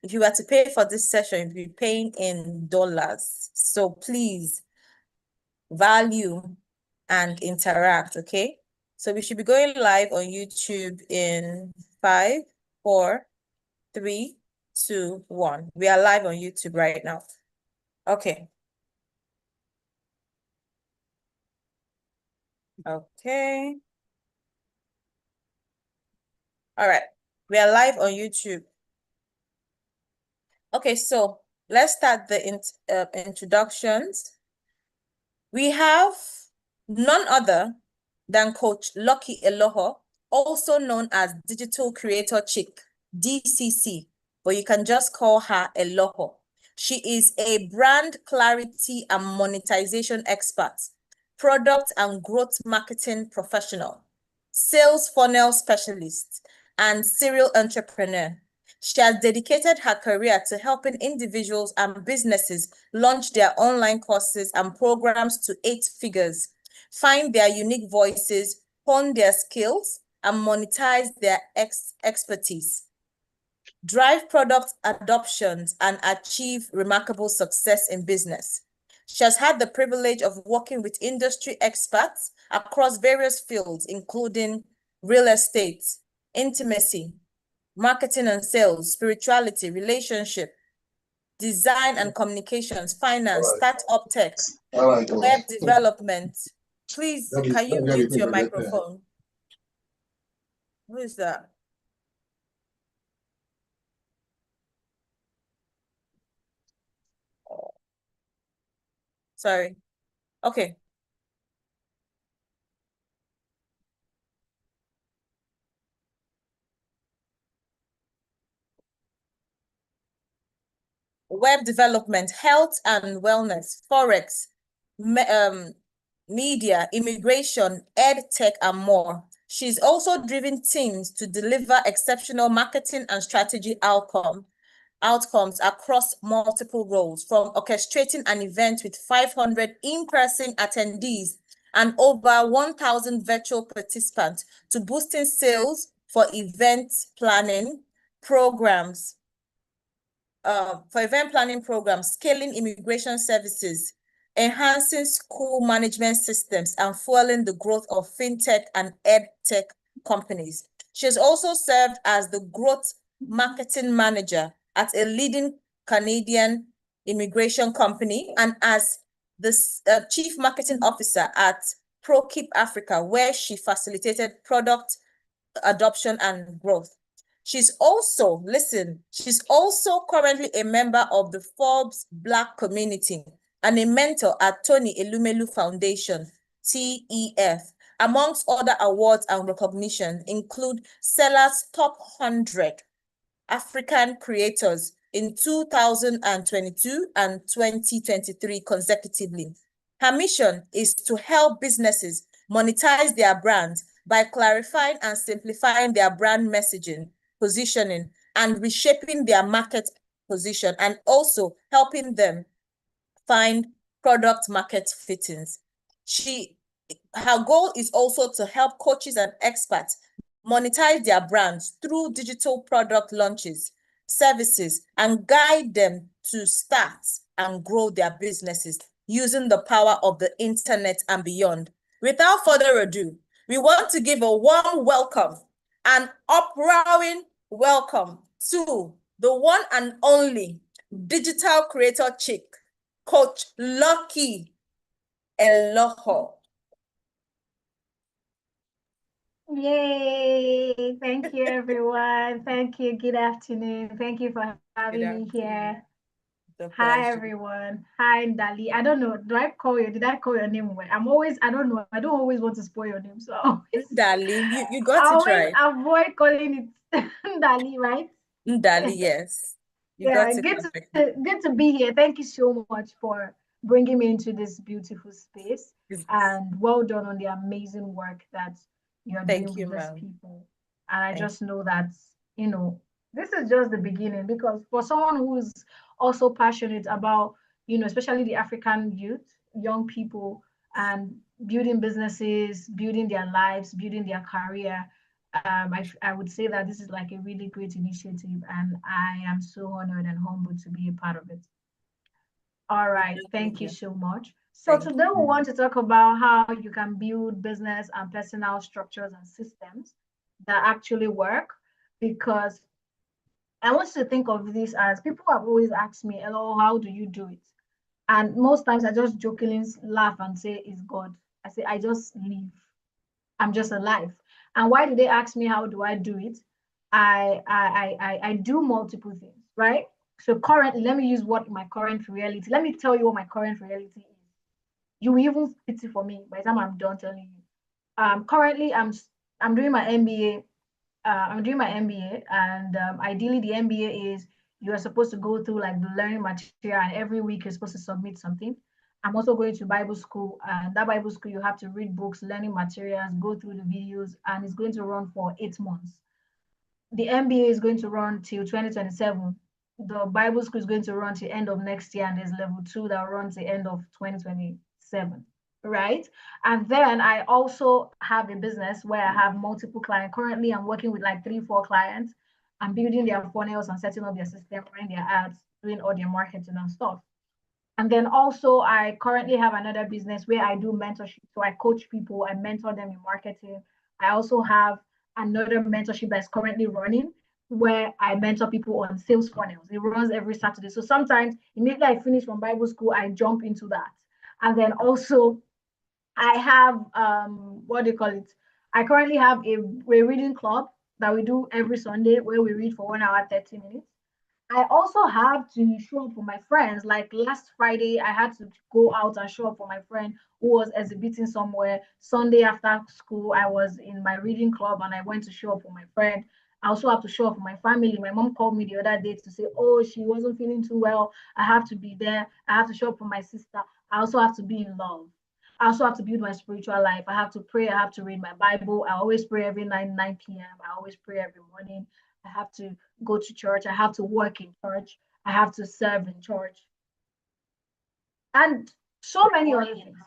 If you were to pay for this session, you'd be paying in dollars. So please value and interact, okay? So we should be going live on YouTube in 5, 4, 3, 2, 1. We are live on YouTube right now. Okay. Okay. All right. We are live on YouTube. Okay, so let's start the introductions. We have none other than Coach Lucky Eloho, also known as Digital Creator Chick, DCC, but you can just call her Eloho. She is a brand clarity and monetization expert, product and growth marketing professional, sales funnel specialist, and serial entrepreneur. She has dedicated her career to helping individuals and businesses launch their online courses and programs to 8 figures, find their unique voices, hone their skills, and monetize their expertise, drive product adoptions, and achieve remarkable success in business. She has had the privilege of working with industry experts across various fields, including real estate, intimacy, marketing and sales, spirituality, relationship, design and communications, finance, startup tech, web development. Please, can you mute your microphone? Who is that? Sorry. Okay. Web development, health and wellness, forex, media, immigration, ed tech, and more. She's also driven teams to deliver exceptional marketing and strategy outcomes across multiple roles, from orchestrating an event with 500 in-person attendees and over 1,000 virtual participants to boosting sales for event planning programs, scaling immigration services, enhancing school management systems, and fueling the growth of fintech and edtech companies. She has also served as the growth marketing manager at a leading Canadian immigration company and as the chief marketing officer at ProKeep Africa, where she facilitated product adoption and growth. She's also currently a member of the Forbes Black community and a mentor at Tony Elumelu Foundation, TEF. Amongst other awards and recognition include Seller's Top 100 African Creators in 2022 and 2023 consecutively. Her mission is to help businesses monetize their brands by clarifying and simplifying their brand messaging, positioning, and reshaping their market position, and also helping them find product market fittings. Her goal is also to help coaches and experts monetize their brands through digital product launches, services, and guide them to start and grow their businesses using the power of the internet and beyond. Without further ado, we want to give a warm welcome and uproaring welcome to the one and only digital creator chick, Coach Lucky Eloho. Yay! Thank you, everyone. Thank you. Good afternoon. Thank you for having me here. Hi, everyone. Hi, Ndali. I don't know. Did I call your name well? I don't know. I don't always want to spoil your name. So Ndali, you got it right. I always avoid calling it Ndali, right? Ndali, yes. Yeah, good to be here. Thank you so much for bringing me into this beautiful space. And well done on the amazing work that you're doing with these people. And I just know that, this is just the beginning, because for someone who's also passionate about, especially the African youth, young people, and building businesses, building their lives, building their career, I would say that this is like a really great initiative, and I am so honored and humbled to be a part of it. All right, thank you so much. So today we want to talk about how you can build business and personal structures and systems that actually work, because I want you to think of this as people have always asked me, hello, how do you do it? And most times I just jokingly laugh and say, it's God. I say, I just live. I'm just alive. And why do they ask me how do I do it? I do multiple things, right? So currently, let me use what my current reality. Let me tell you what my current reality is. You will even pity for me by the time I'm done telling you. Currently, I'm doing my MBA. I'm doing my MBA, and ideally, the MBA is you are supposed to go through like the learning material, and every week you're supposed to submit something. I'm also going to Bible school, and that Bible school you have to read books, learning materials, go through the videos, and it's going to run for 8 months. The MBA is going to run till 2027. The Bible school is going to run till end of next year, and there's level 2 that runs the end of 2027, right? And then I also have a business where I have multiple clients. Currently, I'm working with like 3, 4 clients. I'm building their funnels and setting up their system, running their ads, doing all their marketing and stuff. And then also, I currently have another business where I do mentorship. So I coach people, I mentor them in marketing. I also have another mentorship that's currently running where I mentor people on sales funnels. It runs every Saturday. So sometimes immediately I finish from Bible school, I jump into that. And then also, I have what do you call it? I currently have a reading club that we do every Sunday where we read for 1 hour, 30 minutes. I also have to show up for my friends. Like last Friday, I had to go out and show up for my friend who was exhibiting somewhere. Sunday after school, I was in my reading club and I went to show up for my friend. I also have to show up for my family. My mom called me the other day to say, oh, she wasn't feeling too well. I have to be there. I have to show up for my sister. I also have to be in love. I also have to build my spiritual life. I have to pray. I have to read my Bible. I always pray every night, 9 p.m. I always pray every morning. I have to go to church. I have to work in church. I have to serve in church. And so many other things.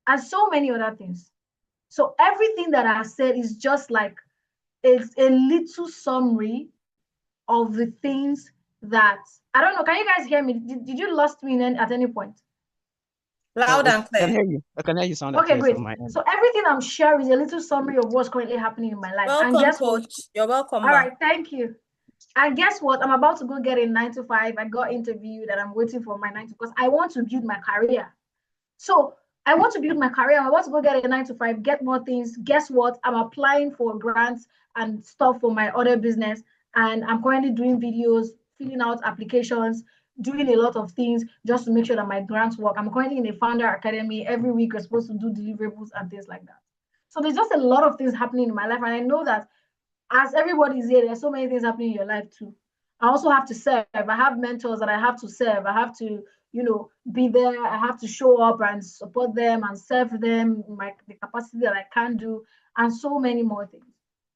And so many other things. So everything that I said is just like it's a little summary of the things that I don't know. Can you guys hear me? Did you lost me at any point? Loud and clear. I can hear you. I can hear you sound okay, great. from So everything I'm sharing is a little summary of what's currently happening in my life. Welcome, and guess coach. What? You're welcome. All right, thank you. And guess what? I'm about to go get a 9 to 5. I got interviewed and I'm waiting for my 9 to, because I want to build my career. So I want to build my career. I'm about to go get a 9 to 5, get more things. Guess what? I'm applying for grants and stuff for my other business. And I'm currently doing videos, filling out applications, doing a lot of things just to make sure that my grants work. I'm currently in a founder academy. Every week we're supposed to do deliverables and things like that. So there's just a lot of things happening in my life. And I know that as everybody's here, there's so many things happening in your life too. I also have to serve. I have mentors that I have to serve. I have to, be there. I have to show up and support them and serve them in the capacity that I can do, and so many more things.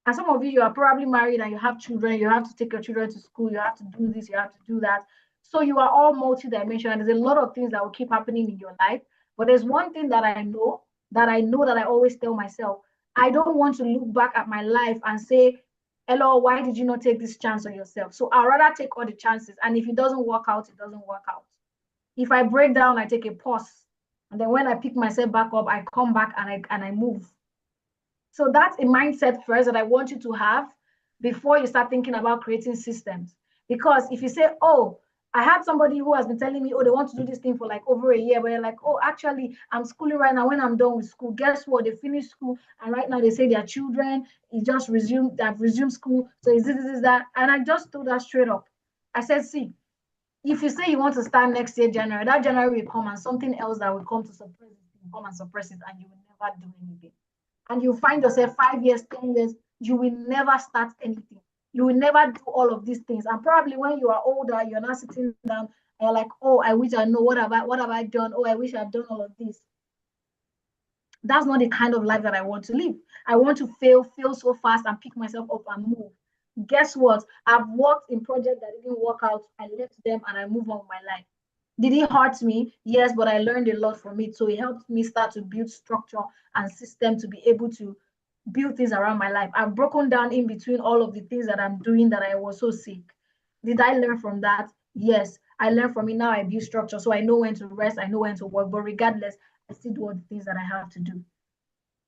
And some of you are probably married and you have children. You have to take your children to school. You have to do this. You have to do that. So you are all multi-dimensional. There's a lot of things that will keep happening in your life. But there's one thing that I know that I always tell myself. I don't want to look back at my life and say, hello, why did you not take this chance on yourself? So I'd rather take all the chances. And if it doesn't work out, it doesn't work out. If I break down, I take a pause. And then when I pick myself back up, I come back and I move. So that's a mindset first that I want you to have before you start thinking about creating systems. Because if you say, oh, I had somebody who has been telling me, oh, they want to do this thing for like over a year, but they're like, oh, actually, I'm schooling right now. When I'm done with school, guess what? They finished school, and right now they say their children they've resumed school. So is this, that? And I just told her straight up. I said, see, if you say you want to start next year, January, that January will come and something else that will come to suppress it will come and suppress it, and you will never do anything. And you find yourself 5 years, 10 years, you will never start anything. You will never do all of these things. And probably when you are older, you're not sitting down and you're like, oh, I wish I know what have I done? Oh, I wish I'd done all of this. That's not the kind of life that I want to live. I want to fail so fast and pick myself up and move. Guess what? I've worked in projects that didn't work out. I left them and I move on with my life. Did it hurt me? Yes, but I learned a lot from it. So it helped me start to build structure and system to be able to build things around my life. I've broken down in between all of the things that I'm doing that I was so sick. Did I learn from that? Yes, I learned from it. Now I build structure. So I know when to rest, I know when to work. But regardless, I still do all the things that I have to do.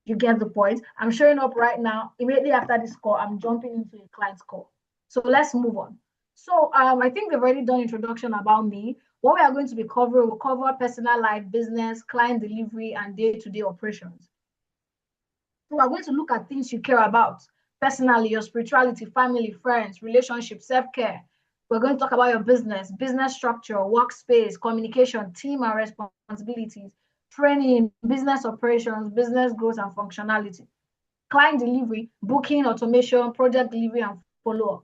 You get the point? I'm showing up right now. Immediately after this call, I'm jumping into a client's call. So let's move on. So I think they've already done introduction about me. What we are going to be covering, we'll cover personal life, business, client delivery, and day-to-day operations. So we're going to look at things you care about personally, your spirituality, family, friends, relationships, self-care. We're going to talk about your business, business structure, workspace, communication, team and responsibilities, training, business operations, business growth and functionality, client delivery, booking, automation, project delivery, and follow-up.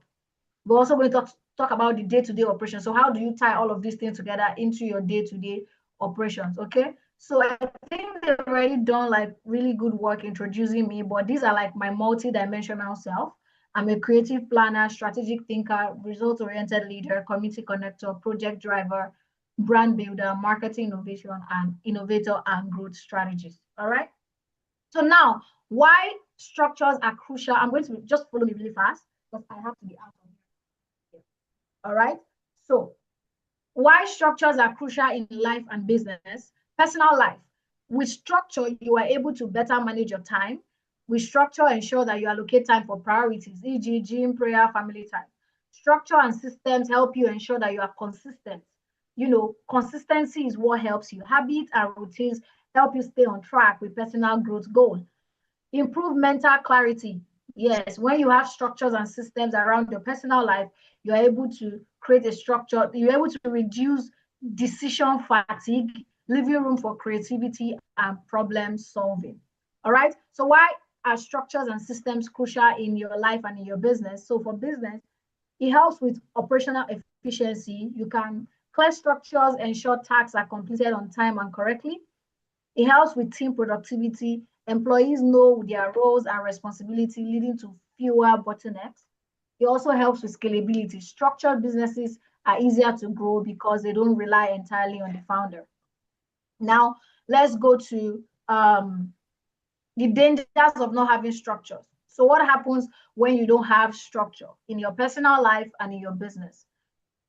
We're also going to talk about the day-to-day operations. So how do you tie all of these things together into your day-to-day operations? Okay. So I think they've already done like really good work introducing me, but these are like my multi-dimensional self. I'm a creative planner, strategic thinker, result-oriented leader, community connector, project driver, brand builder, marketing innovation, and innovator and growth strategist. All right. So now, why structures are crucial? I'm going to just follow me really fast because I have to be out of here. All right. So why structures are crucial in life and business, personal life. With structure, you are able to better manage your time. With structure, ensure that you allocate time for priorities, e.g., gym, prayer, family time. Structure and systems help you ensure that you are consistent. You know, consistency is what helps you. Habits and routines help you stay on track with personal growth goals. Improve mental clarity. Yes, when you have structures and systems around your personal life, you're able to create a structure, you're able to reduce decision fatigue, leaving room for creativity and problem solving. All right. So why are structures and systems crucial in your life and in your business? So for business, it helps with operational efficiency. You can clear structures, ensure tasks are completed on time and correctly. It helps with team productivity. Employees know their roles and responsibility, leading to fewer bottlenecks. It also helps with scalability. Structured businesses are easier to grow because they don't rely entirely on the founder. Now, let's go to the dangers of not having structures. So what happens when you don't have structure in your personal life and in your business?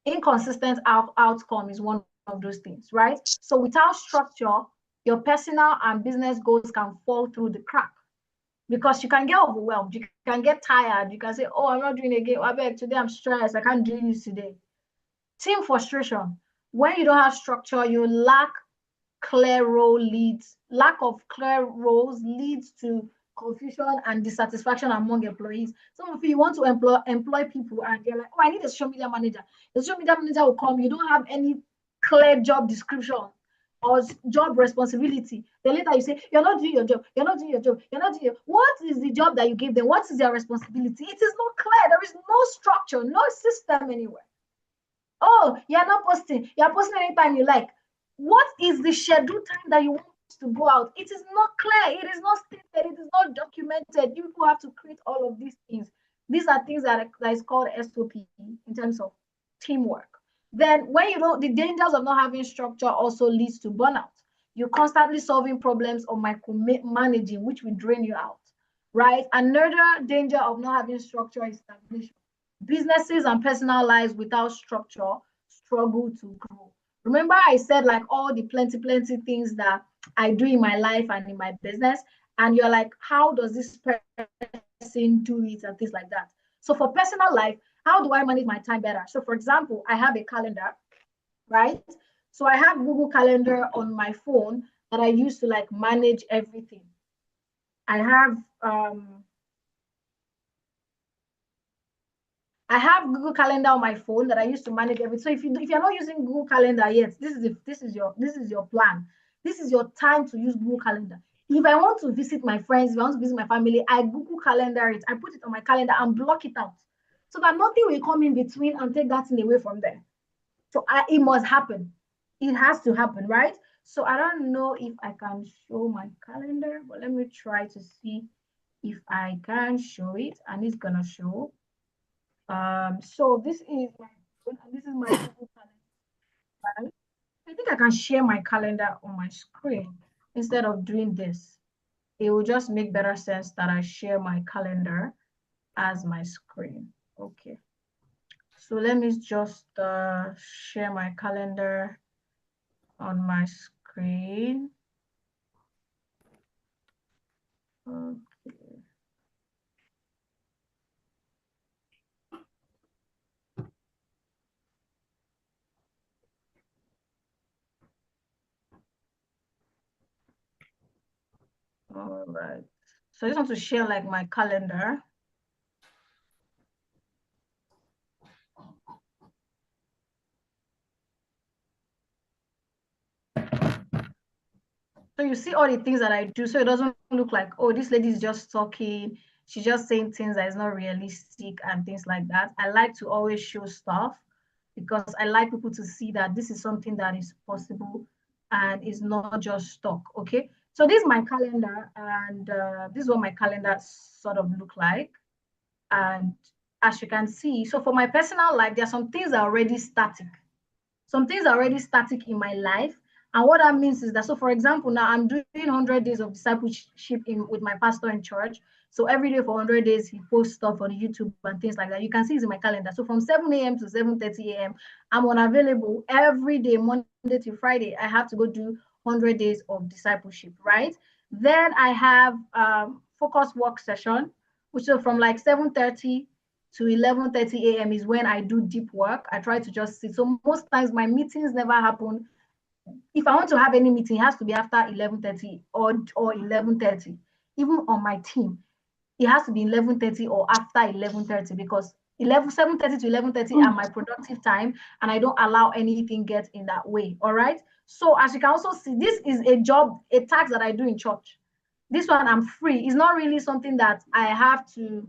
Inconsistent outcome is one of those things, right? So without structure, your personal and business goals can fall through the crack because you can get overwhelmed, you can get tired, you can say, oh, I'm not doing it again. I beg, today I'm stressed, I can't do this today. Team frustration. When you don't have structure, you lack clear role leads. Lack of clear roles leads to confusion and dissatisfaction among employees. Some of you want to employ people and they're like, oh, I need a social media manager. The social media manager will come. You don't have any clear job description or job responsibility. Then later you say, you're not doing your job. You're not doing your job. You're not doing your... What is the job that you give them? What is their responsibility? It is not clear. There is no structure, no system anywhere. Oh, you're not posting. You're posting anytime you like. What is the scheduled time that you want to go out? It is not clear. It is not stated. It is not documented. You people have to create all of these things. These are things that is called SOP in terms of teamwork. Then when you don't, the dangers of not having structure also leads to burnout. You're constantly solving problems or micromanaging, which will drain you out, right? Another danger of not having structure is stagnation. Businesses and personal lives without structure struggle to grow. Remember, I said like all the plenty things that I do in my life and in my business, and you're like, how does this person do it and things like that? So for personal life, how do I manage my time better? So for example, I have a calendar, right? So I have Google Calendar on my phone that I use to like manage everything. I have Google Calendar on my phone that I use to manage everything. So if you're not using Google Calendar yet, this is your plan. This is your time to use Google Calendar. If I want to visit my friends, if I want to visit my family, I Google Calendar it. I put it on my calendar and block it out so that nothing will come in between and take that thing away from there. So it must happen. It has to happen, right? So I don't know if I can show my calendar, but let me try to see if I can show it, and it's gonna show. So this is my Google calendar. I think I can share my calendar on my screen instead of doing this. it will just make better sense that I share my calendar as my screen. Okay. So let me just share my calendar on my screen. Okay. All right. So I just want to share like my calendar. So you see all the things that I do, so it doesn't look like, oh, this lady is just talking, she's just saying things that is not realistic and things like that. I like to always show stuff because I like people to see that this is something that is possible and is not just talk. Okay, so this is my calendar, and this is what my calendar sort of look like. And as you can see, so for my personal life, there are some things that are already static. Some things are already static in my life. And what that means is that, so for example, now I'm doing 100 days of discipleship with my pastor in church. So every day for 100 days, he posts stuff on YouTube and things like that. You can see it's in my calendar. So from 7 a.m. to 7:30 a.m., I'm unavailable every day, Monday to Friday. I have to go do 100 days of discipleship, right? Then I have focus work session, which is from like 7:30 to 11:30 a.m. is when I do deep work. I try to just sit. So most times my meetings never happen. If I want to have any meeting, it has to be after 11:30 or 11:30. Even on my team, it has to be 11:30 or after 11:30 because 7:30 to 11:30 are my productive time, and I don't allow anything get in that way. All right. So as you can also see, this is a job, a task that I do in church. This one I'm free. It's not really something that I have to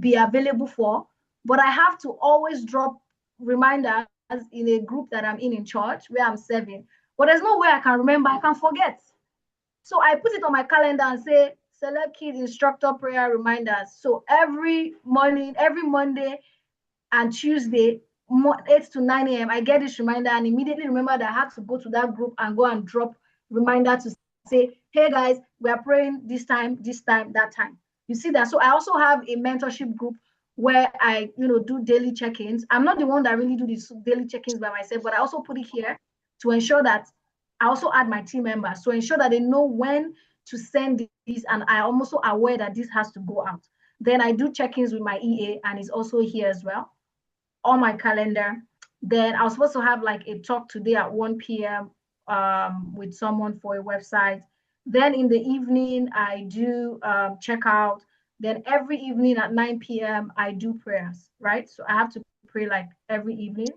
be available for, but I have to always drop reminders in a group that I'm in church where I'm serving. But there's no way I can remember, I can forget. So I put it on my calendar and say, select kids instructor prayer reminders. So every morning, every Monday and Tuesday, 8 to 9 a.m., I get this reminder and immediately remember that I had to go to that group and go and drop reminder to say, hey guys, we are praying this time, that time. You see that? So I also have a mentorship group where I, do daily check-ins. I'm not the one that really do these daily check-ins by myself, but I also put it here to ensure that I also add my team members to ensure that they know when to send these, and I'm also aware that this has to go out. Then I do check-ins with my EA, and it's also here as well on my calendar. Then I was supposed to have like a talk today at 1 p.m. With someone for a website. Then in the evening, I do check out. Then every evening at 9 p.m., I do prayers, right? So I have to pray like every evening.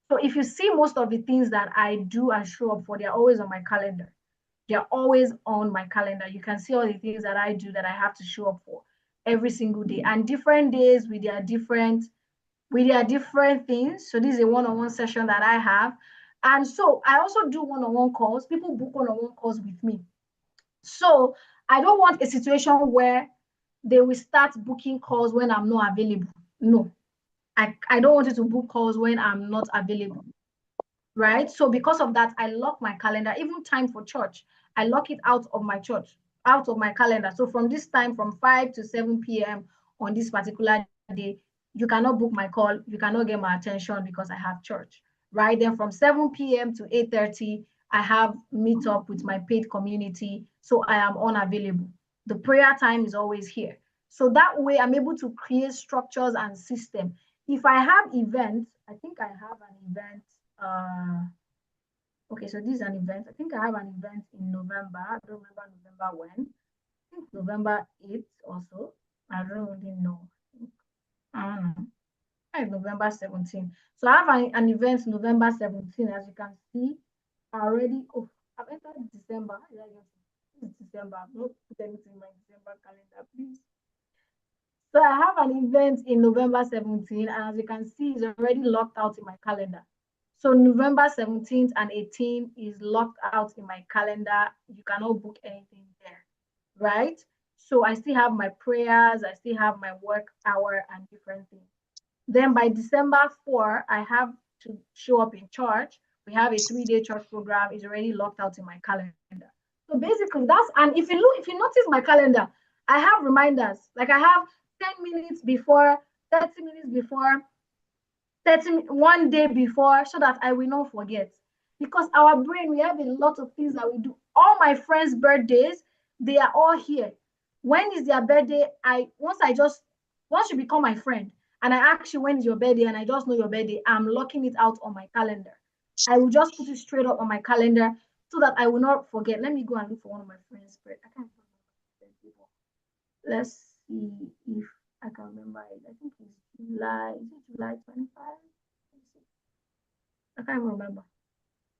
So if you see most of the things that I do and show up for, they're always on my calendar. They're always on my calendar. You can see all the things that I do that I have to show up for every single day. And different days with their different things. So this is a one-on-one session that I have. And so I also do one-on-one calls. People book one-on-one calls with me. So I don't want a situation where they will start booking calls when I'm not available. No, I don't want you to book calls when I'm not available. Right? So because of that, I lock my calendar, even time for church. I lock it out of my church, out of my calendar. So from this time, from 5 to 7 p.m. on this particular day, you cannot book my call. You cannot get my attention because I have church. Right? Then from 7 p.m. to 8:30, I have meet up with my paid community. So I am unavailable. The prayer time is always here. So that way I'm able to create structures and system. If I have events, I think I have an event. Okay, so this is an event. I think I have an event in November. I don't remember November when. I think November 8th also. I don't really know. I don't know. It's November 17th. So I have an event November 17th. As you can see, I already, I've entered December. Yeah, it's December. I've not put anything in my December calendar, please. So I have an event in November 17th, and as you can see, it's already locked out in my calendar. So November 17th and 18th is locked out in my calendar. You cannot book anything there, right? So I still have my prayers, I still have my work hour and different things. Then by December 4, I have to show up in church. We have a 3-day church program. It's already locked out in my calendar. So basically that's, and if you notice my calendar, I have reminders. Like I have 10 minutes before, 30 minutes before, 1 day before, so that I will not forget. Because our brain, we have a lot of things that we do. All my friends' birthdays, they are all here. When is their birthday? Once you become my friend and I ask you when is your birthday and I just know your birthday, I'm locking it out on my calendar. I will just put it straight up on my calendar so that I will not forget. Let me go and look for one of my friends' birthday. I can't remember. Let's see if I can remember it. I think it's July. Is it July 25? I can't remember.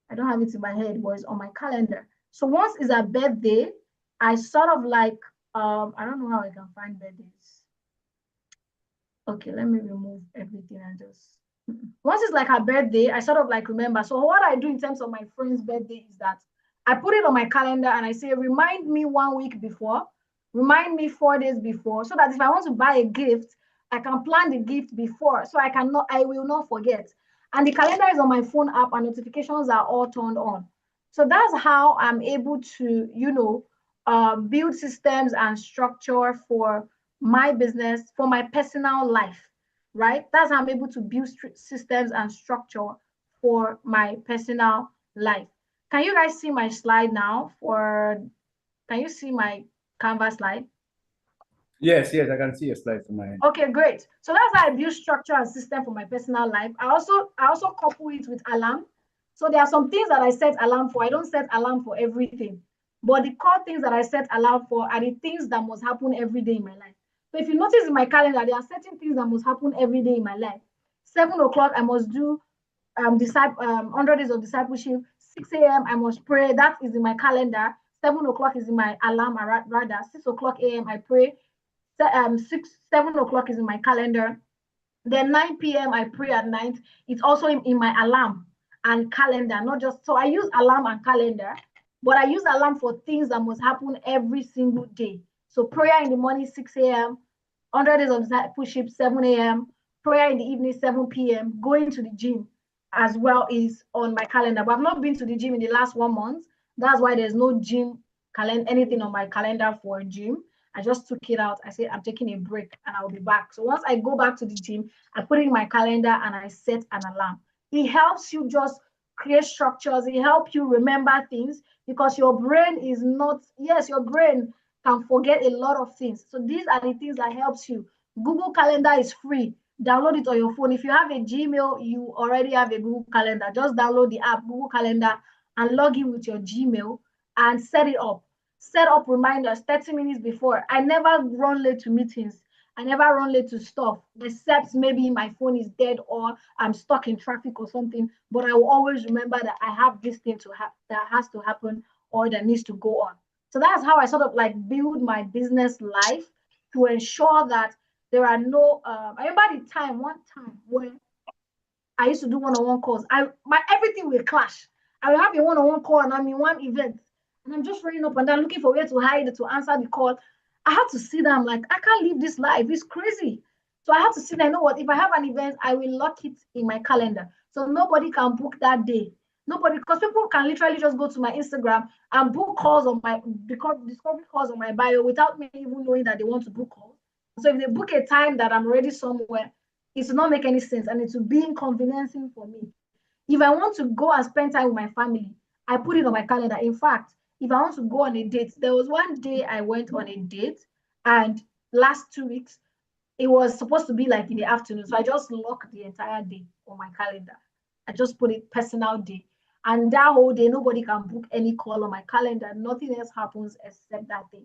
I don't have it in my head, but it's on my calendar. So once it's a birthday, I sort of like, I don't know how I can find birthdays. Okay, let me remove everything and just, once it's like a birthday, I sort of like remember. So what I do in terms of my friend's birthday is that I put it on my calendar and I say, remind me 1 week before, remind me 4 days before, so that if I want to buy a gift, I can plan the gift before, so I will not forget. And the calendar is on my phone app and notifications are all turned on. So that's how I'm able to, build systems and structure for my business, for my personal life, right? That's how I'm able to build systems and structure for my personal life. Can you guys see my slide now? Can you see my Canva slide? Yes, I can see a slide from my end. Okay, great. So that's how I build structure and system for my personal life. I also couple it with alarm. So there are some things that I set alarm for. I don't set alarm for everything, but the core things that I set alarm for are the things that must happen every day in my life. So if you notice in my calendar, there are certain things that must happen every day in my life. 7 o'clock, I must do 100 days of discipleship. 6 a.m. I must pray. That is in my calendar. 7 o'clock is in my alarm, rather. 6 o'clock a.m. I pray. 7 o'clock is in my calendar. Then 9 p.m. I pray at night. It's also in my alarm and calendar, not just, so I use alarm and calendar, but I use alarm for things that must happen every single day. So prayer in the morning, 6 a.m., 100 days of discipleship, 7 a.m., prayer in the evening, 7 p.m., going to the gym as well is on my calendar. But I've not been to the gym in the last 1 month. That's why there's no gym anything on my calendar for a gym. I just took it out. I said, I'm taking a break and I'll be back. So once I go back to the gym, I put it in my calendar and I set an alarm. It helps you just create structures. It helps you remember things because your brain is not, yes, your brain can forget a lot of things. So these are the things that helps you. Google Calendar is free. Download it on your phone. If you have a Gmail, you already have a Google Calendar. Just download the app, Google Calendar, and log in with your Gmail and set it up. Set up reminders 30 minutes before. I never run late to meetings. I never run late to stuff, except maybe my phone is dead or I'm stuck in traffic or something. But I will always remember that I have this thing that has to happen or that needs to go on. So that's how I sort of like build my business life to ensure that there are no. I remember one time when I used to do one-on-one calls. My everything will clash. I will have a one-on-one call and I'm in one event. And I'm just running up and down looking for where to hide to answer the call. I have to sit down. I'm like, I can't live this life. It's crazy. So I have to sit there. You know what? If I have an event, I will lock it in my calendar. So nobody can book that day. Nobody, because people can literally just go to my Instagram and book calls on my discovery calls on my bio without me even knowing that they want to book calls. So if they book a time that I'm already somewhere, it will not make any sense and it will be inconveniencing for me. If I want to go and spend time with my family, I put it on my calendar. In fact, if I want to go on a date, there was one day I went on a date and last 2 weeks, it was supposed to be like in the afternoon. So I just locked the entire day on my calendar. I just put it personal day. And that whole day, nobody can book any call on my calendar. Nothing else happens except that day.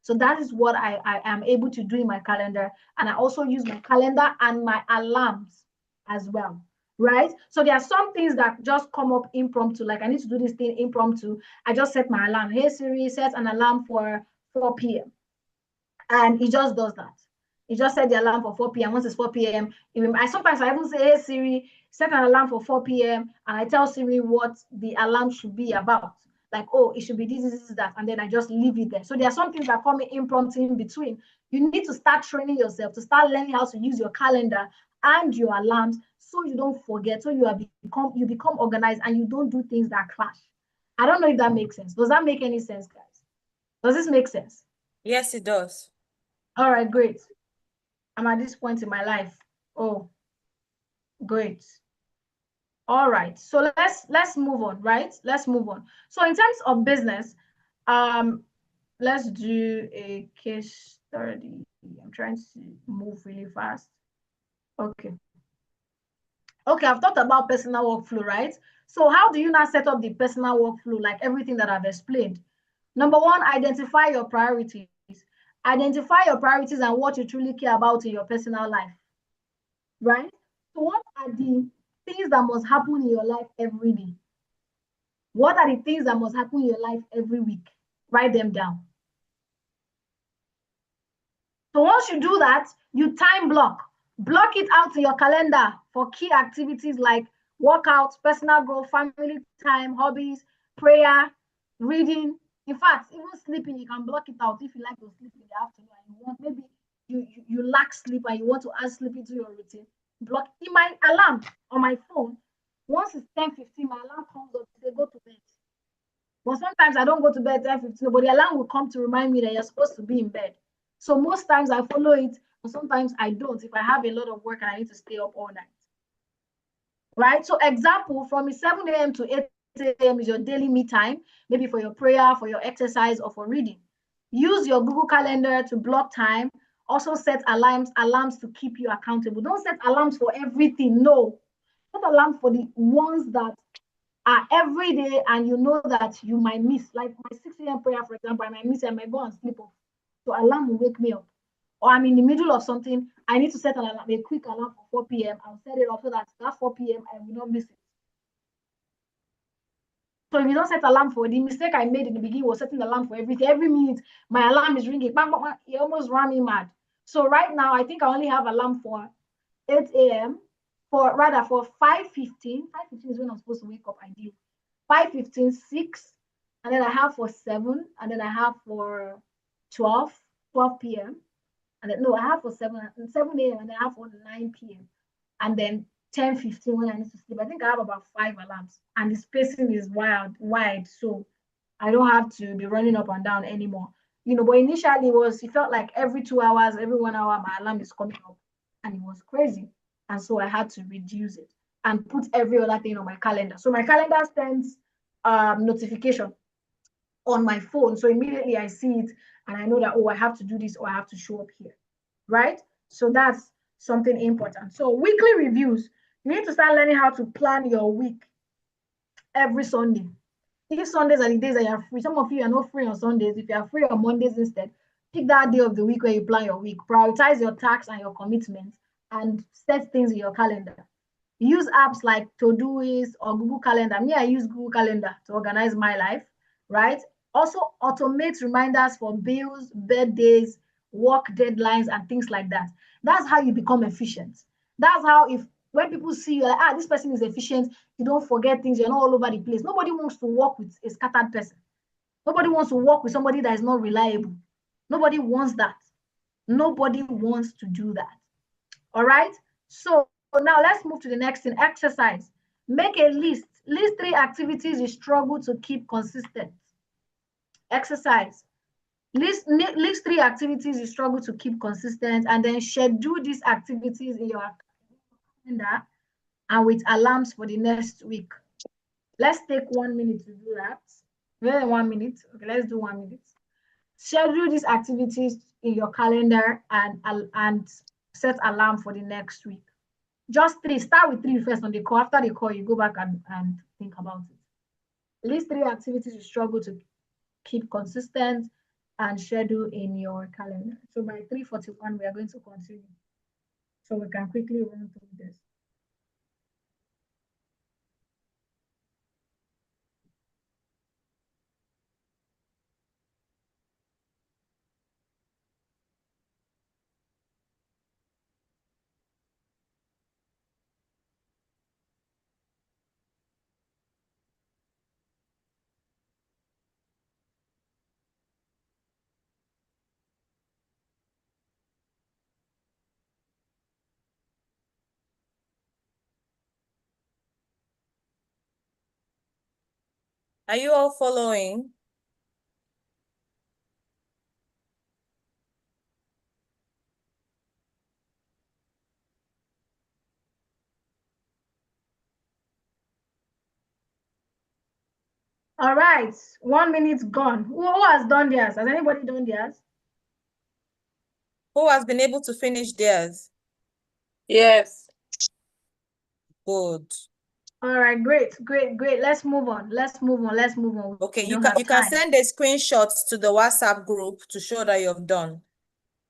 So that is what I am able to do in my calendar. And I also use my calendar and my alarms as well, right? So there are some things that just come up impromptu, like I need to do this thing impromptu. I just set my alarm. Hey, Siri, set an alarm for 4 p.m. And it just does that. It just set the alarm for 4 p.m. Once it's 4 p.m., sometimes I even say, hey, Siri, set an alarm for 4 p.m. And I tell Siri what the alarm should be about. Like, oh, it should be this, that. And then I just leave it there. So there are some things that come impromptu in between. You need to start training yourself, to start learning how to use your calendar and your alarms so you don't forget, so you become organized and you don't do things that clash. I don't know if that makes sense. Does that make any sense, guys? Does this make sense? Yes, it does. All right, great. I'm at this point in my life. Oh, great. All right, so let's move on, right? Let's move on. So in terms of business, let's do a case study. I'm trying to move really fast. Okay. Okay, I've talked about personal workflow, right? So how do you now set up the personal workflow, like everything that I've explained? Number one, identify your priorities. Identify your priorities and what you truly care about in your personal life, right? So what are the things that must happen in your life every day? What are the things that must happen in your life every week? Write them down. So once you do that, you time block. Block it out in your calendar for key activities like workouts, personal growth, family time, hobbies, prayer, reading. In fact, even sleeping, you can block it out if you like to sleep in the afternoon and you want, maybe you lack sleep and you want to add sleep into your routine. Block in my alarm on my phone. Once it's 10:15, my alarm comes up to say go to bed. But sometimes I don't go to bed 10:15, but the alarm will come to remind me that you're supposed to be in bed. So most times I follow it, but sometimes I don't if I have a lot of work and I need to stay up all night. Right? So example, from 7 a.m. to 8 a.m. is your daily me time, maybe for your prayer, for your exercise, or for reading. Use your Google Calendar to block time. Also set alarms to keep you accountable. Don't set alarms for everything. No. Set alarms for the ones that are every day and you know that you might miss. Like my 6 a.m. prayer, for example, I might miss it, I might go and sleep off. So alarm will wake me up. Or I'm in the middle of something, I need to set an alarm, a quick alarm for 4 p.m. I'll set it up so that 4 p.m. I will not miss it. So if you don't set alarm for the mistake I made in the beginning was setting alarm for everything. Every minute, my alarm is ringing. Bang, bang, bang, it almost ran me mad. So right now, I think I only have alarm for 8 a.m. For 5:15. 5:15 is when I'm supposed to wake up, ideally. 5:15, 6, and then I have for 7, and then I have for 12 p.m. And then no, I have for 7 a.m. and then I have for 9 p.m. And then 10:15 when I need to sleep. I think I have about 5 alarms, and the spacing is wide, so I don't have to be running up and down anymore. But initially it felt like every 2 hours, every 1 hour, my alarm is coming up, and it was crazy. And so I had to reduce it and put every other thing on my calendar. So my calendar sends notification on my phone. So immediately I see it and I know that, oh, I have to do this or I have to show up here, right? So that's something important. So weekly reviews, you need to start learning how to plan your week every Sunday. If Sundays are the days that you're free, some of you are not free on Sundays. If you are free on Mondays instead, pick that day of the week where you plan your week. Prioritize your tasks and your commitments and set things in your calendar. Use apps like Todoist or Google Calendar. Me, I use Google Calendar to organize my life, right? Also, automate reminders for bills, birthdays, work deadlines, and things like that. That's how you become efficient. That's how, when people see you, like, this person is efficient, you don't forget things, you're not all over the place. Nobody wants to work with a scattered person. Nobody wants to work with somebody that is not reliable. Nobody wants that. Nobody wants to do that. All right? So now let's move to the next thing, exercise. Make a list. List 3 activities you struggle to keep consistent. Exercise. List 3 activities you struggle to keep consistent, and then schedule these activities in your calendar and with alarms for the next week. Let's take 1 minute to do that. More than 1 minute. Okay, let's do 1 minute. Schedule these activities in your calendar and set alarm for the next week. Just 3. Start with 3 first on the call. After the call, you go back and think about it. List 3 activities you struggle to keep consistent and schedule in your calendar. So by 3:41, we are going to continue. So we can quickly run through this. Are you all following? All right, 1 minute gone. Who has done theirs? Has anybody done theirs? Who has been able to finish theirs? Yes. Good. All right, great. Let's move on. Okay, We you don't can have time. send a screenshot to the WhatsApp group to show that you've done.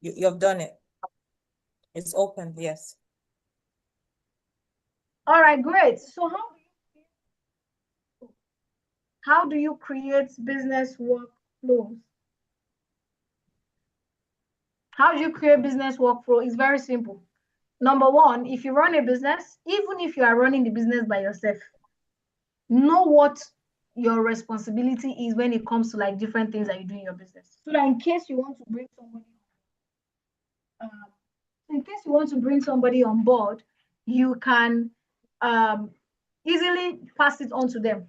You've done it. It's open, yes. All right, great. So how do you create business workflows? How do you create business workflow? It's very simple. Number one, if you run a business, even if you are running the business by yourself, know what your responsibility is when it comes to like different things that you do in your business. So that in case you want to bring somebody on board, you can easily pass it on to them.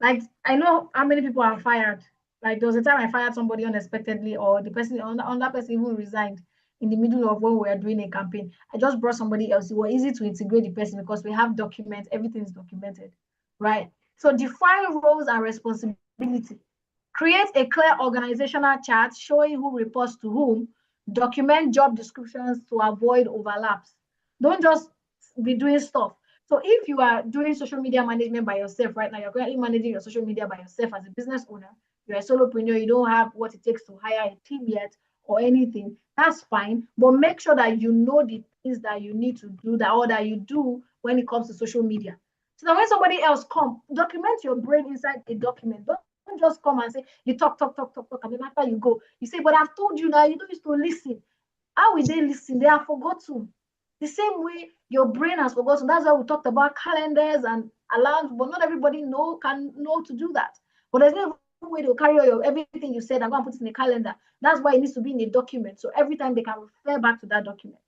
Like, I know how many people are fired. Like, there was a time I fired somebody unexpectedly, or the person on that person even resigned in the middle of when we were doing a campaign. I just brought somebody else. It was easy to integrate the person because we have documents, everything is documented, right? So define roles and responsibility. Create a clear organizational chart showing who reports to whom. Document job descriptions to avoid overlaps. Don't just be doing stuff. So if you are doing social media management by yourself right now, you're currently managing your social media by yourself as a business owner, you're a solopreneur, you don't have what it takes to hire a team yet or anything, that's fine. But make sure that you know the things that you need to do that or that you do when it comes to social media. So that when somebody else comes, document your brain inside a document. Don't just come and say, you talk, and then after you go, you say, but I've told you now, you don't used to listen. How will they listen? They are forgotten. The same way your brain has forgotten. That's why we talked about calendars and alarms, but not everybody can know to do that. But there's no way to carry everything you said and go and put it in a calendar. That's why it needs to be in a document. So every time they can refer back to that document.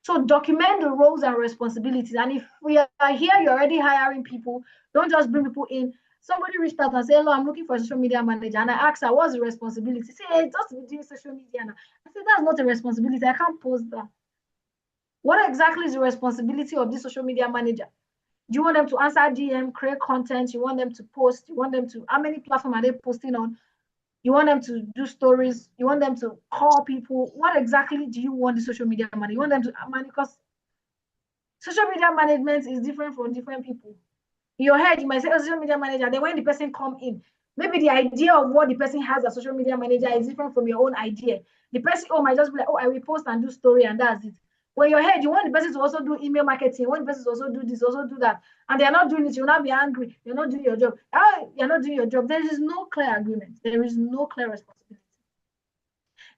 So document the roles and responsibilities. And if we are here, you're already hiring people, don't just bring people in. Somebody reached out and said, hello, I'm looking for a social media manager. And I asked her, what's the responsibility? Say, hey, just be doing social media now. I said, that's not a responsibility. I can't post that. What exactly is the responsibility of this social media manager? Do you want them to answer DM, create content? You want them to post? You want them to, how many platforms are they posting on? You want them to do stories? You want them to call people? What exactly do you want the social media manager? You want them to manage? Because social media management is different for different people. In your head, you might say, oh, social media manager. Then when the person come in, maybe the idea of what the person has as social media manager is different from your own idea. The person, might just be like, oh, I will post and do story and that's it. When your head, you want the person to also do email marketing, you want the person to also do this, also do that. And they're not doing it, you'll not be angry. You're not doing your job. You're not doing your job. There is no clear agreement. There is no clear responsibility.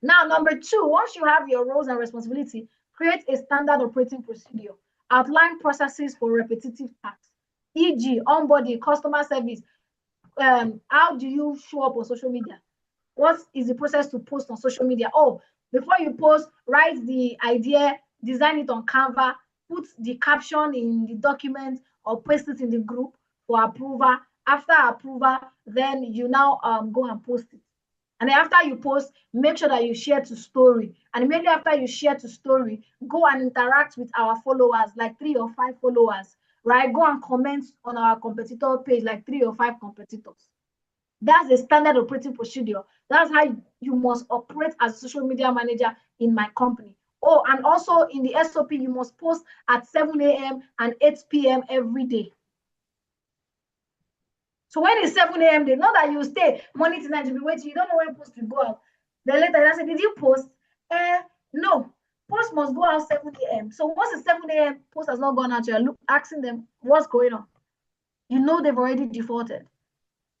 Now, number two, once you have your roles and responsibility, create a standard operating procedure. Outline processes for repetitive tasks, e.g., onboarding, customer service. How do you show up on social media? What is the process to post on social media? Oh, before you post, write the idea, design it on Canva, put the caption in the document or paste it in the group for approval. After approval, then you now go and post it. And then after you post, make sure that you share to story. And immediately after you share to story, go and interact with our followers, like 3 or 5 followers, right? Go and comment on our competitor page, like 3 or 5 competitors. That's a standard operating procedure. That's how you must operate as a social media manager in my company. Oh, and also in the SOP, you must post at 7 a.m. and 8 p.m. every day. So when it's 7 a.m., they know that you stay morning to night, you'll be waiting. You don't know when post will go out. Then later, I say, did you post? No. Post must go out 7 a.m. So once it's 7 a.m., post has not gone out, you're asking them what's going on. You know they've already defaulted.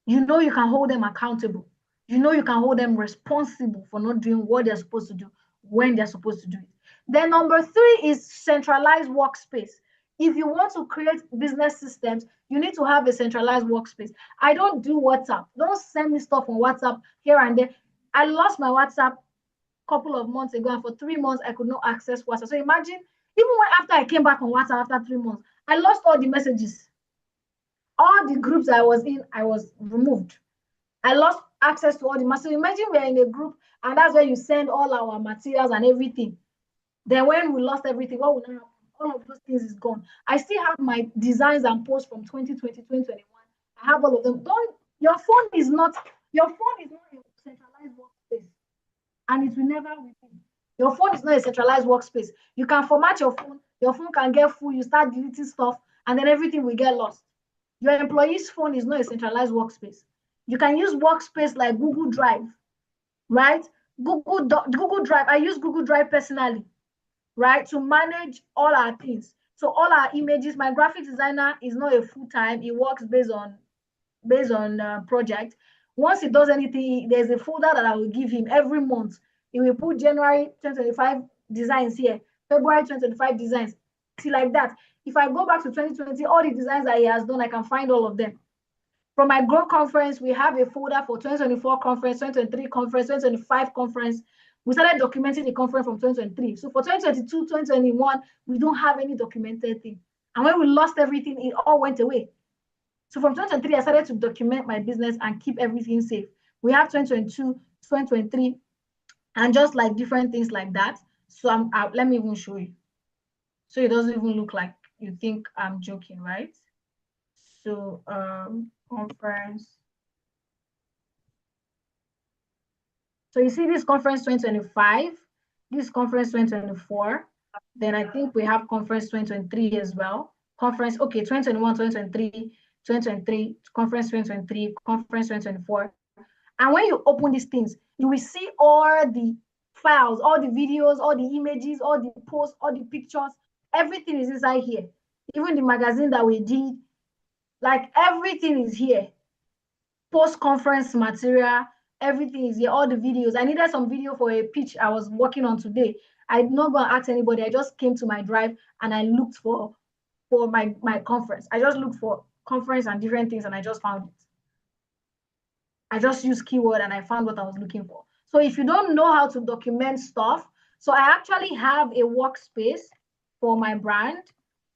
You know you can hold them accountable. You know you can hold them responsible for not doing what they're supposed to do when they're supposed to do it. Then number 3 is centralized workspace. If you want to create business systems, you need to have a centralized workspace. I don't do WhatsApp. Don't send me stuff on WhatsApp here and there. I lost my WhatsApp a couple of months ago, and for 3 months, I could not access WhatsApp. So imagine, even when after I came back on WhatsApp after 3 months, I lost all the messages. All the groups I was in, I was removed. I lost access to all the materials. Imagine we're in a group and that's where you send all our materials and everything. Then when we lost everything, what will happen? All of those things is gone. I still have my designs and posts from 2020, 2021 I have all of them. Your phone is not a centralized workspace, and it will never be. Your phone is not a centralized workspace. You can format your phone can get full, you start deleting stuff, and then everything will get lost. Your employee's phone is not a centralized workspace. You can use workspace like Google Drive, right? Google Drive, I use Google Drive personally, right, to manage all our things. So all our images, my graphic designer is not a full-time, he works based on project. Once he does anything, there's a folder that I will give him every month. He will put January 2025 designs here, February 2025 designs, see, like that. If I go back to 2020, all the designs that he has done, I can find all of them. From my Grow conference, we have a folder for 2024 conference, 2023 conference, 2025 conference. We started documenting the conference from 2023. So for 2022, 2021, we don't have any documented thing. And when we lost everything, it all went away. So from 2023, I started to document my business and keep everything safe. We have 2022, 2023, and just like different things like that. So let me even show you. So it doesn't even look like you think I'm joking, right? So conference. So you see this conference 2025, this conference 2024. Then I think we have conference 2023 as well. Conference, okay, 2021, 2023, 2023, conference 2023, conference 2024. And when you open these things, you will see all the files, all the videos, all the images, all the posts, all the pictures, everything is inside here. Even the magazine that we did, like everything is here. Post-conference material, everything is here, all the videos. I needed some video for a pitch I was working on today. I did not go and ask anybody. I just came to my drive and I looked for my conference. I just looked for conference and different things and I just found it. I just used keyword and I found what I was looking for. So if you don't know how to document stuff, so I actually have a workspace for my brand.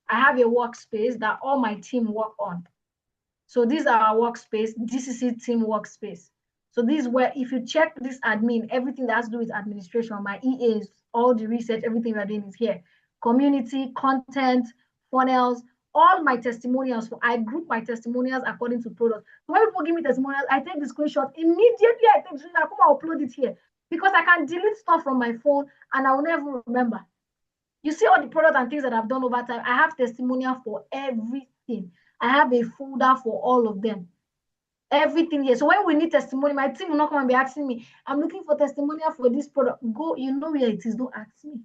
I have a workspace that all my team work on. So these are our workspace, DCC team workspace. So this is where, if you check this admin, everything that has to do with administration, my EAs, all the research, everything we're doing is here. Community, content, funnels, all my testimonials. I group my testimonials according to product. So when people give me testimonials, I take the screenshot immediately. I take the screenshot, I come and upload it here because I can delete stuff from my phone and I will never remember. You see all the products and things that I've done over time. I have testimonial for everything. I have a folder for all of them. Everything here. So when we need testimony, my team will not come and be asking me, I'm looking for testimonial for this product. Go, you know where it is, don't ask me.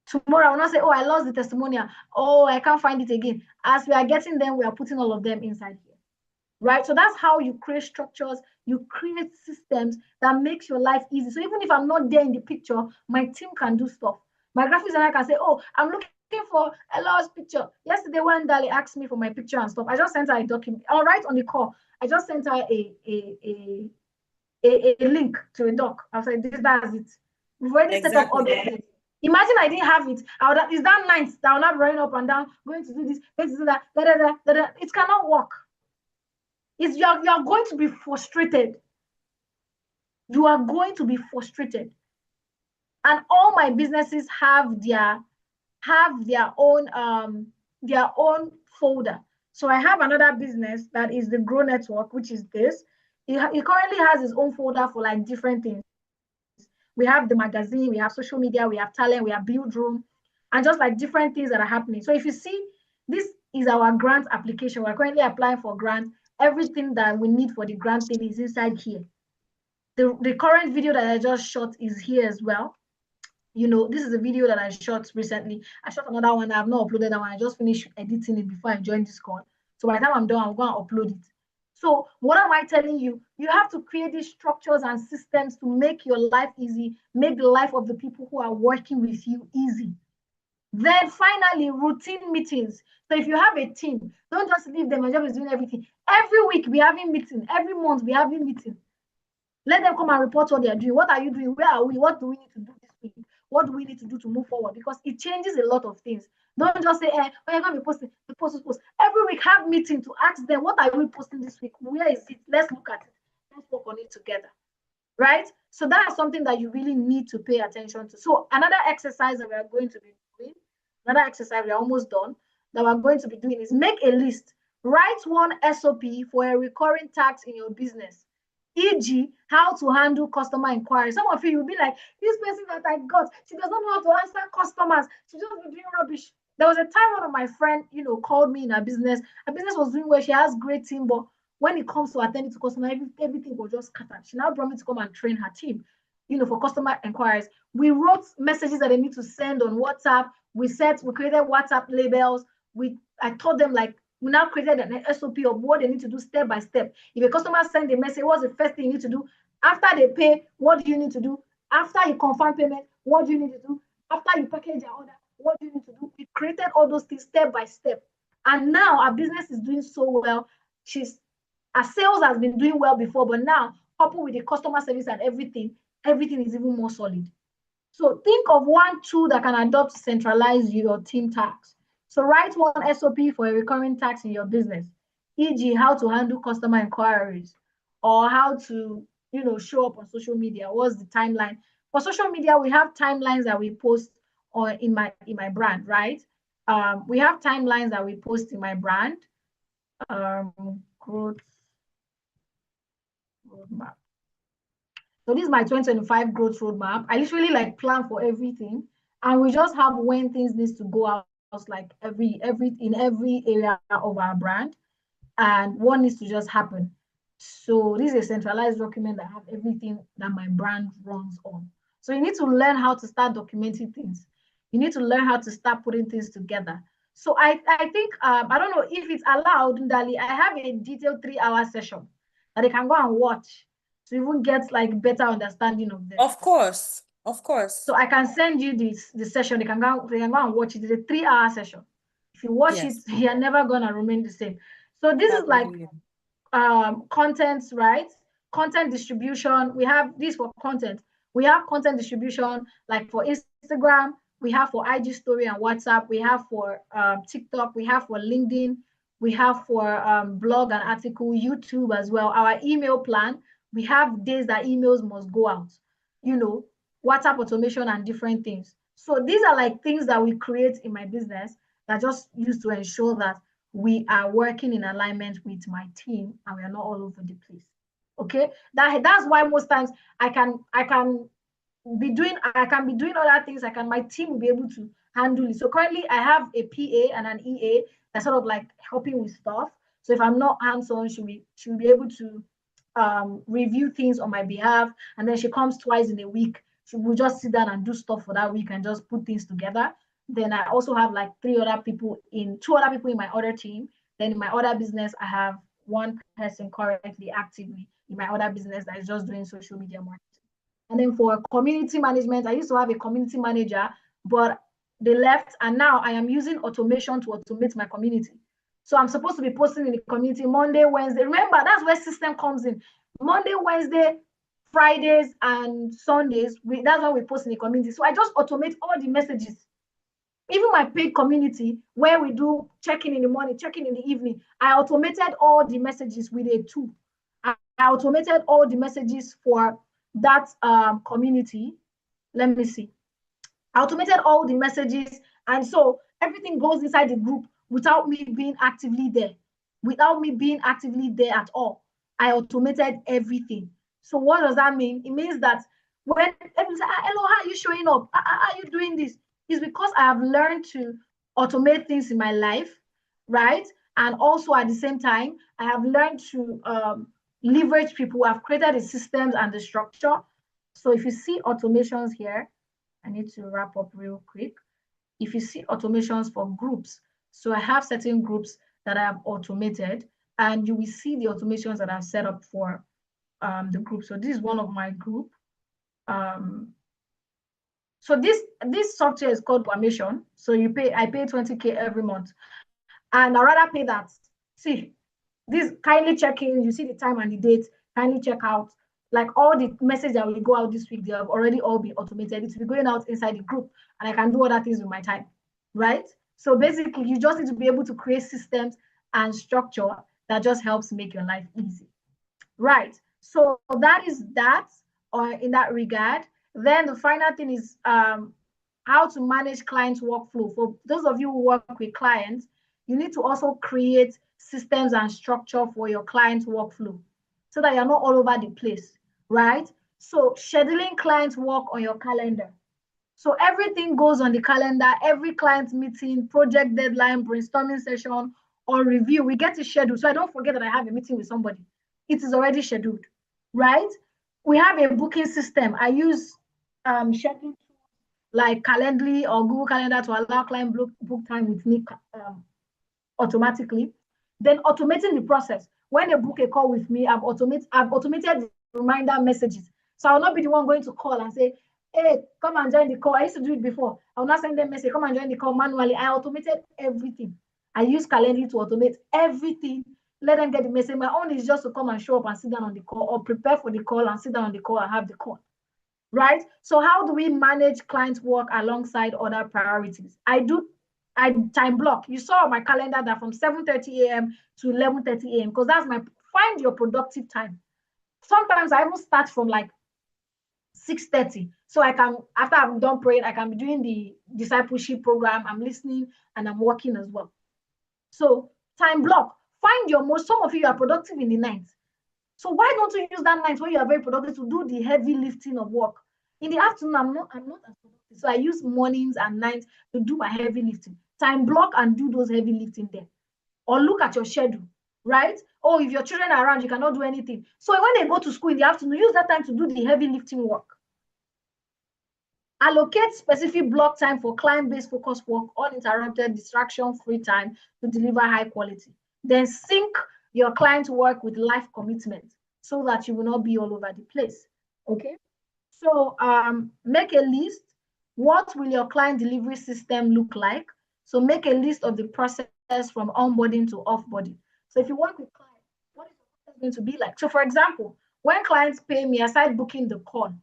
Tomorrow I will not say, oh, I lost the testimonial. Oh, I can't find it again. As we are getting them, we are putting all of them inside here. Right? So that's how you create structures, you create systems that makes your life easy. So even if I'm not there in the picture, my team can do stuff. My graphics designer can say, oh, I'm looking for Ella's picture. Yesterday when Ndali asked me for my picture and stuff, I just sent her a document. I'll write on the call. I just sent her a link to a doc. I was like, that's it. We've already set up all the things. Imagine I didn't have it. Is that night that I'll not running up and down, going to do this, going to do that, It cannot work. You're going to be frustrated. You are going to be frustrated. And all my businesses have their own folder. So I have another business that is the Grow Network, which is this. It currently has its own folder for like different things. We have the magazine, we have social media, we have talent, we have build room, and just like different things that are happening. So if you see, this is our grant application. We're currently applying for grant. Everything that we need for the grant thing is inside here. The current video that I just shot is here as well. You know, this is a video that I shot recently. I shot another one. I have not uploaded that one. I just finished editing it before I joined this call. So by the time I'm done, I'm going to upload it. So what am I telling you? You have to create these structures and systems to make your life easy, make the life of the people who are working with you easy. Then finally, routine meetings. So if you have a team, don't just leave them. My job is doing everything. Every week we're having meeting. Every month we're having meeting. Let them come and report what they're doing. What are you doing? Where are we? What do we need to do this week? What do we need to do to move forward? Because it changes a lot of things. Don't just say, oh, you're going to be posting, the post. Every week have meeting to ask them, what are we posting this week? Where is it? Let's look at it. Let's work on it together. Right? So that's something that you really need to pay attention to. So another exercise that we are going to be doing, another exercise we're almost done, that we're going to be doing is make a list. Write one SOP for a recurring task in your business, e.g., how to handle customer inquiries. Some of you will be like, this person that I got, she does not know how to answer customers. She just be doing rubbish. There was a time one of my friend, called me in her business. Her business was doing well. She has great team, but when it comes to attending to customer, everything was just scattered. She now brought me to come and train her team, for customer inquiries. We wrote messages that they need to send on WhatsApp. We created WhatsApp labels. I taught them, like, we now created an SOP of what they need to do step by step. If a customer sends a message, what's the first thing you need to do? After they pay, what do you need to do? After you confirm payment, what do you need to do? After you package your order, what do you need to do? We created all those things step by step. And now our business is doing so well. Our sales has been doing well before, but now, coupled with the customer service and everything is even more solid. So think of one tool that can adopt to centralize your team tasks. So write one SOP for a recurring task in your business, e.g., how to handle customer inquiries, or how to, show up on social media. What's the timeline? For social media, we have timelines that we post in my brand, right? We have timelines that we post in my brand. Growth roadmap. So this is my 2025 growth roadmap. I literally plan for everything, and we just have when things needs to go out, like in every area of our brand, and what needs to just happen. So this is a centralized document that have everything that my brand runs on. So you need to learn how to start documenting things. You need to learn how to start putting things together. So I think I don't know if it's allowed, Ndali, I have a detailed 3-hour session that they can go and watch to even get better understanding of this. Of course. So I can send you the session. They can go and watch it. It's a 3-hour session. If you watch it, you're never gonna remain the same. So this is content, right? Content distribution. We have this for content. We have content distribution like for Instagram. We have for IG story and WhatsApp. We have for TikTok. We have for LinkedIn. We have for blog and article, YouTube as well. Our email plan. We have days that emails must go out. WhatsApp automation and different things. So these are things that we create in my business that just used to ensure that we are working in alignment with my team and we are not all over the place. Okay, that's why most times I can be doing other things. My team will be able to handle it. So currently I have a PA and an EA that's sort of helping with stuff. So if I'm not hands-on, she'll be able to review things on my behalf, and then she comes twice in a week. She will just sit down and do stuff for that week and just put things together. Then I also have 2 other people in my other team. Then in my other business, I have one person currently actively in my other business that is just doing social media marketing. And then for community management, I used to have a community manager, but they left, and now I am using automation to automate my community. So I'm supposed to be posting in the community Monday, Wednesday. Remember, that's where system comes in. Monday, Wednesday, Fridays, and Sundays, that's when we post in the community. So I just automate all the messages. Even my paid community, where we do check-in the morning, check-in in the evening, I automated all the messages with a tool. I automated all the messages for that community. Let me see. I automated all the messages, and so everything goes inside the group without me being actively there. Without me being actively there at all. I automated everything. So what does that mean? It means that when everyone says, hello, how are you showing up? How are you doing this? It's because I have learned to automate things in my life, right? And also at the same time, I have learned to leverage people who have created the systems and the structure. So if you see automations here, I need to wrap up real quick. If you see automations for groups, so I have certain groups that I have automated, and you will see the automations that I've set up for the group. So this is one of my group. So this software is called Permission. So I pay 20K every month, and I rather pay that. See, this kindly check in. You see the time and the date. Kindly check out. All the messages that will go out this week, they have already all been automated. It will be going out inside the group, and I can do other things with my time, right? So basically, you just need to be able to create systems and structure that just helps make your life easy, right? So that is that, or in that regard. Then the final thing is how to manage client workflow. For those of you who work with clients, you need to also create systems and structure for your client's workflow so that you're not all over the place, right? So scheduling client work on your calendar. So everything goes on the calendar, every client meeting, project deadline, brainstorming session, or review, we get it scheduled. So I don't forget that I have a meeting with somebody. It is already scheduled, right? We have a booking system. I use scheduling like Calendly or Google Calendar to allow client book time with me automatically. Then automating the process. When they book a call with me, I've automated the reminder messages. So I'll not be the one going to call and say, hey, come and join the call. I used to do it before. I'll not send them a message, come and join the call manually. I automated everything. I use Calendly to automate everything. Let them get the message. My own is just to come and show up and sit down on the call, or prepare for the call and sit down on the call and have the call. Right? So how do we manage client work alongside other priorities? I time block. You saw on my calendar that from 7:30 a.m. to 11:30 a.m. because that's find your productive time. Sometimes I even start from like 6:30. So I can, after I'm done praying, I can be doing the discipleship program. I'm listening and I'm working as well. So time block. Find your most, some of you are productive in the night. So why don't you use that night when you are very productive to do the heavy lifting of work? In the afternoon, I'm not as productive. So I use mornings and nights to do my heavy lifting. Time block and do those heavy lifting there. Or look at your schedule, right? Oh, if your children are around, you cannot do anything. So when they go to school in the afternoon, use that time to do the heavy lifting work. Allocate specific block time for client-based focus work, uninterrupted, distraction-free time to deliver high quality. Then sync your client work with life commitment so that you will not be all over the place, okay? So make a list. What will your client delivery system look like? So make a list of the process from onboarding to offboarding. So if you work with clients, what is the process going to be like? So for example, when clients pay me, aside booking the call,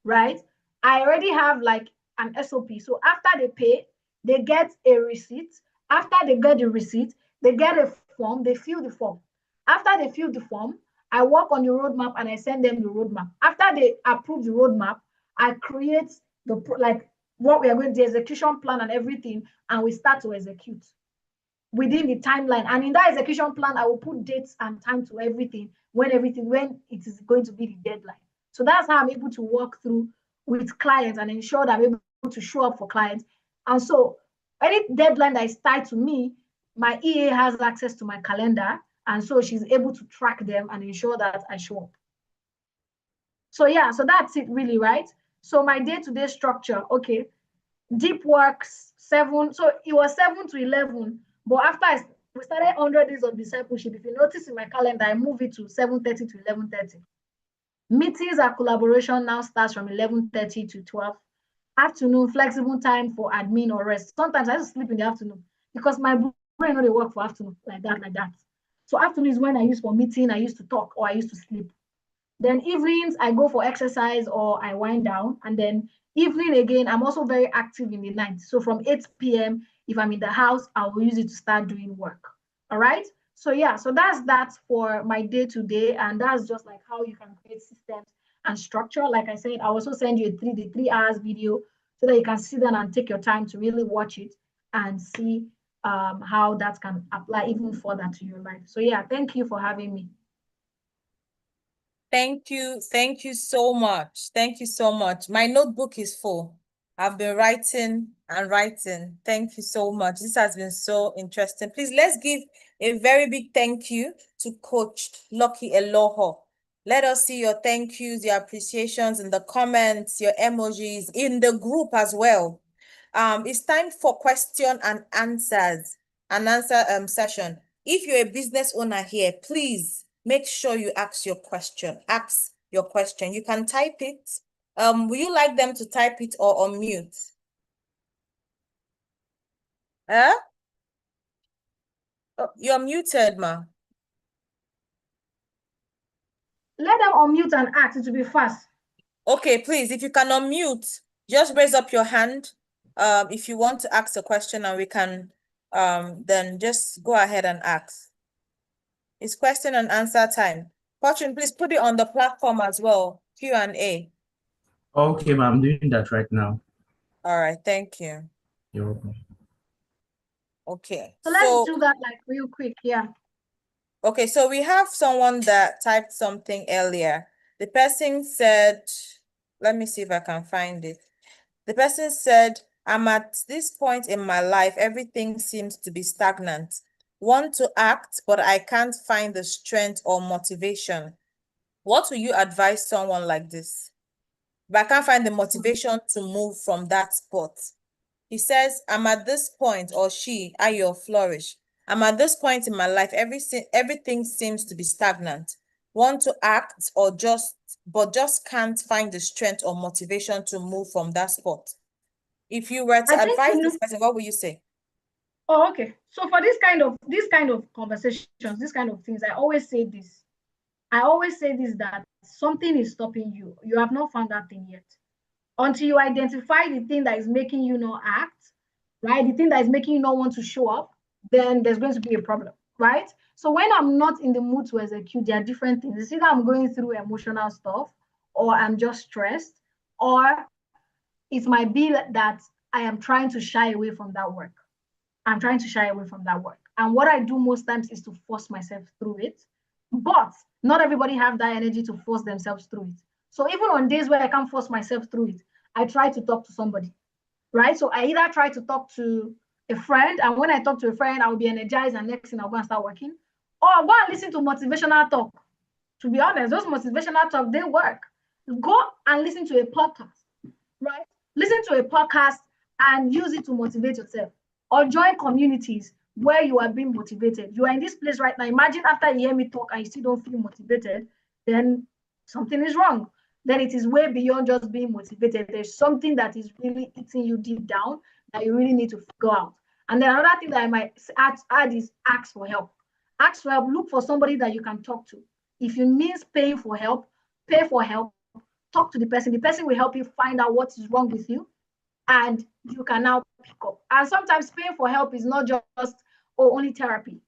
right? I already have like an SOP. So after they pay, they get a receipt. After they get the receipt, they get a form, they fill the form. After they fill the form, I work on the roadmap and I send them the roadmap. After they approve the roadmap, I create the what we are going to the execution plan and everything, and we start to execute within the timeline. And in that execution plan, I will put dates and time to everything when it is going to be the deadline. So that's how I'm able to work through with clients and ensure that I'm able to show up for clients. And so any deadline that is tied to me, my EA has access to my calendar, and so she's able to track them and ensure that I show up. So yeah, so that's it really, right? So my day-to-day structure, okay, deep works 7, so it was 7 to 11, but after we started 100 days of discipleship, if you notice in my calendar, I move it to 7:30 to 11:30. Meetings and collaboration now starts from 11:30 to 12. Afternoon, flexible time for admin or rest. Sometimes I just sleep in the afternoon because my brain only work for afternoon like that. So afternoon is when I use for meeting, I used to talk or I used to sleep. Then evenings, I go for exercise or I wind down. And then evening again, I'm also very active in the night. So from 8 p.m., if I'm in the house, I will use it to start doing work. All right. So yeah, so that's that for my day-to-day. And that's just like how you can create systems and structure. Like I said, I'll also send you the 3 hours video so that you can sit down and take your time to really watch it and see how that can apply even further to your life. So yeah, thank you for having me. Thank you. Thank you so much. Thank you so much. My notebook is full. I've been writing and writing. Thank you so much. This has been so interesting. Please, let's give a very big thank you to Coach Lucky Eloho. Let us see your thank yous, your appreciations in the comments, your emojis in the group as well. It's time for question and answers, session. If you're a business owner here, please make sure you ask your question. Ask your question. You can type it. Will you like them to type it or unmute? Oh, you're muted, ma. Let them unmute and ask. It will be fast. Okay, please, if you can unmute, just raise up your hand if you want to ask a question, and we can then just go ahead and ask. It's question and answer time. Fortune, please put it on the platform as well, Q&A. Okay, ma'am, I'm doing that right now. All right, thank you. You're welcome. Okay. So let's do that like real quick. Yeah. Okay, so we have someone that typed something earlier. The person said, let me see if I can find it. The person said, I'm at this point in my life, everything seems to be stagnant. Want to act, but I can't find the strength or motivation. What will you advise someone like this? But I can't find the motivation to move from that spot. He says, I'm at this point, or she, Ayo, flourish. I'm at this point in my life, everything seems to be stagnant. Want to act but just can't find the strength or motivation to move from that spot. If you were to advise this person, what would you say? Oh, okay. So for this kind of conversations, this kind of things, I always say this. That something is stopping you. You have not found that thing yet. Until you identify the thing that is making you not act, right? The thing that is making you not want to show up, then there's going to be a problem, right? So when I'm not in the mood to execute, there are different things. It's either I'm going through emotional stuff, or I'm just stressed, or it might be that I am trying to shy away from that work. I'm trying to shy away from that work. And what I do most times is to force myself through it. But not everybody have that energy to force themselves through it. So even on days where I can't force myself through it, I try to talk to somebody, right? So I either try to talk to a friend, and when I talk to a friend, I'll be energized, and next thing I'll go and start working. Or I'll go and listen to motivational talk. To be honest, those motivational talk, they work. Go and listen to a podcast, right? Listen to a podcast and use it to motivate yourself. Or join communities where you are being motivated. You are in this place right now. Imagine after you hear me talk and you still don't feel motivated, then something is wrong. Then it is way beyond just being motivated. There's something that is really eating you deep down that you really need to figure out. And then another thing that I might add is ask for help. Ask for help. Look for somebody that you can talk to. If it means paying for help, pay for help. Talk to the person. The person will help you find out what is wrong with you, and you can now pick up. And sometimes paying for help is not just only therapy,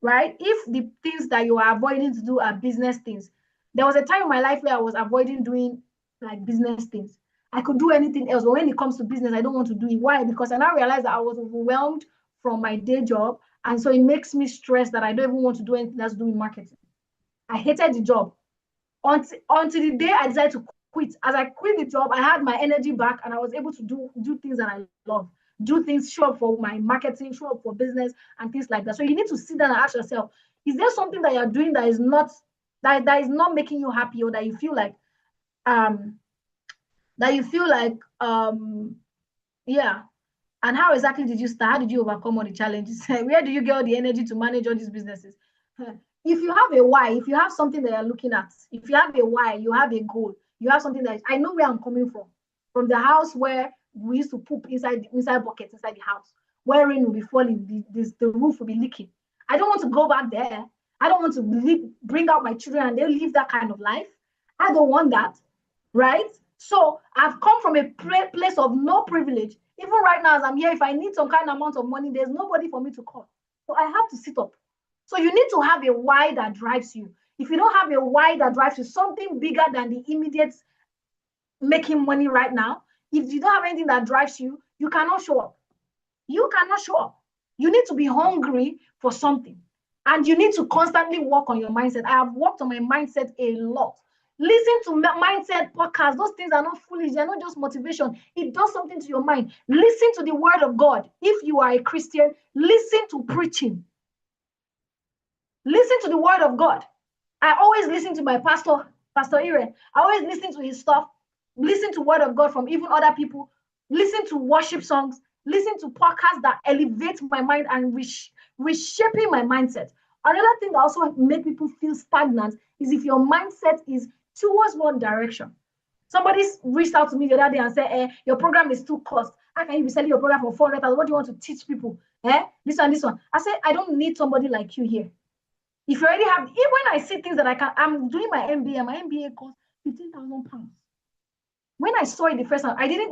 right? If the things that you are avoiding to do are business things, there was a time in my life where I was avoiding doing like business things. I could do anything else, but when it comes to business, I don't want to do it. Why? Because I now realized that I was overwhelmed from my day job, and so it makes me stressed that I don't even want to do anything that's doing marketing. I hated the job until the day I decided to quit. As I quit the job, I had my energy back, and I was able to do things that I love. Do things, show up for my marketing, show up for business, and things like that. So you need to sit down and ask yourself, is there something that you're doing that is not making you happy, or that you feel like yeah. And how exactly did you start? How did you overcome all the challenges? Where do you get all the energy to manage all these businesses? If you have a why, if you have something that you're looking at, if you have a why, you have a goal, you have something that I know where I'm coming from the house where we used to poop inside buckets inside the house, where rain will be falling, the roof will be leaking. I don't want to go back there. I don't want to bring out my children and they live that kind of life. I don't want that, right? So I've come from a place of no privilege. Even right now, as I'm here, if I need some kind of amount of money, there's nobody for me to call. So I have to sit up. So you need to have a why that drives you. If you don't have a why that drives you, something bigger than the immediate making money right now, if you don't have anything that drives you, you cannot show up. You cannot show up. You need to be hungry for something. And you need to constantly work on your mindset. I have worked on my mindset a lot. Listen to mindset podcasts. Those things are not foolish. They're not just motivation. It does something to your mind. Listen to the word of God. If you are a Christian, listen to preaching. Listen to the word of God. I always listen to my pastor, Pastor Ire. I always listen to his stuff. Listen to word of God from even other people. Listen to worship songs. Listen to podcasts that elevate my mind and reshaping my mindset. Another thing that also makes people feel stagnant is if your mindset is towards one direction. Somebody reached out to me the other day and said, your program is too cost. How can you be selling your program for 400,000? What do you want to teach people? This one, this one. I said, I don't need somebody like you here. If you already have, even when I see things that I'm doing my MBA costs 15,000 pounds. When I saw it the first time, I did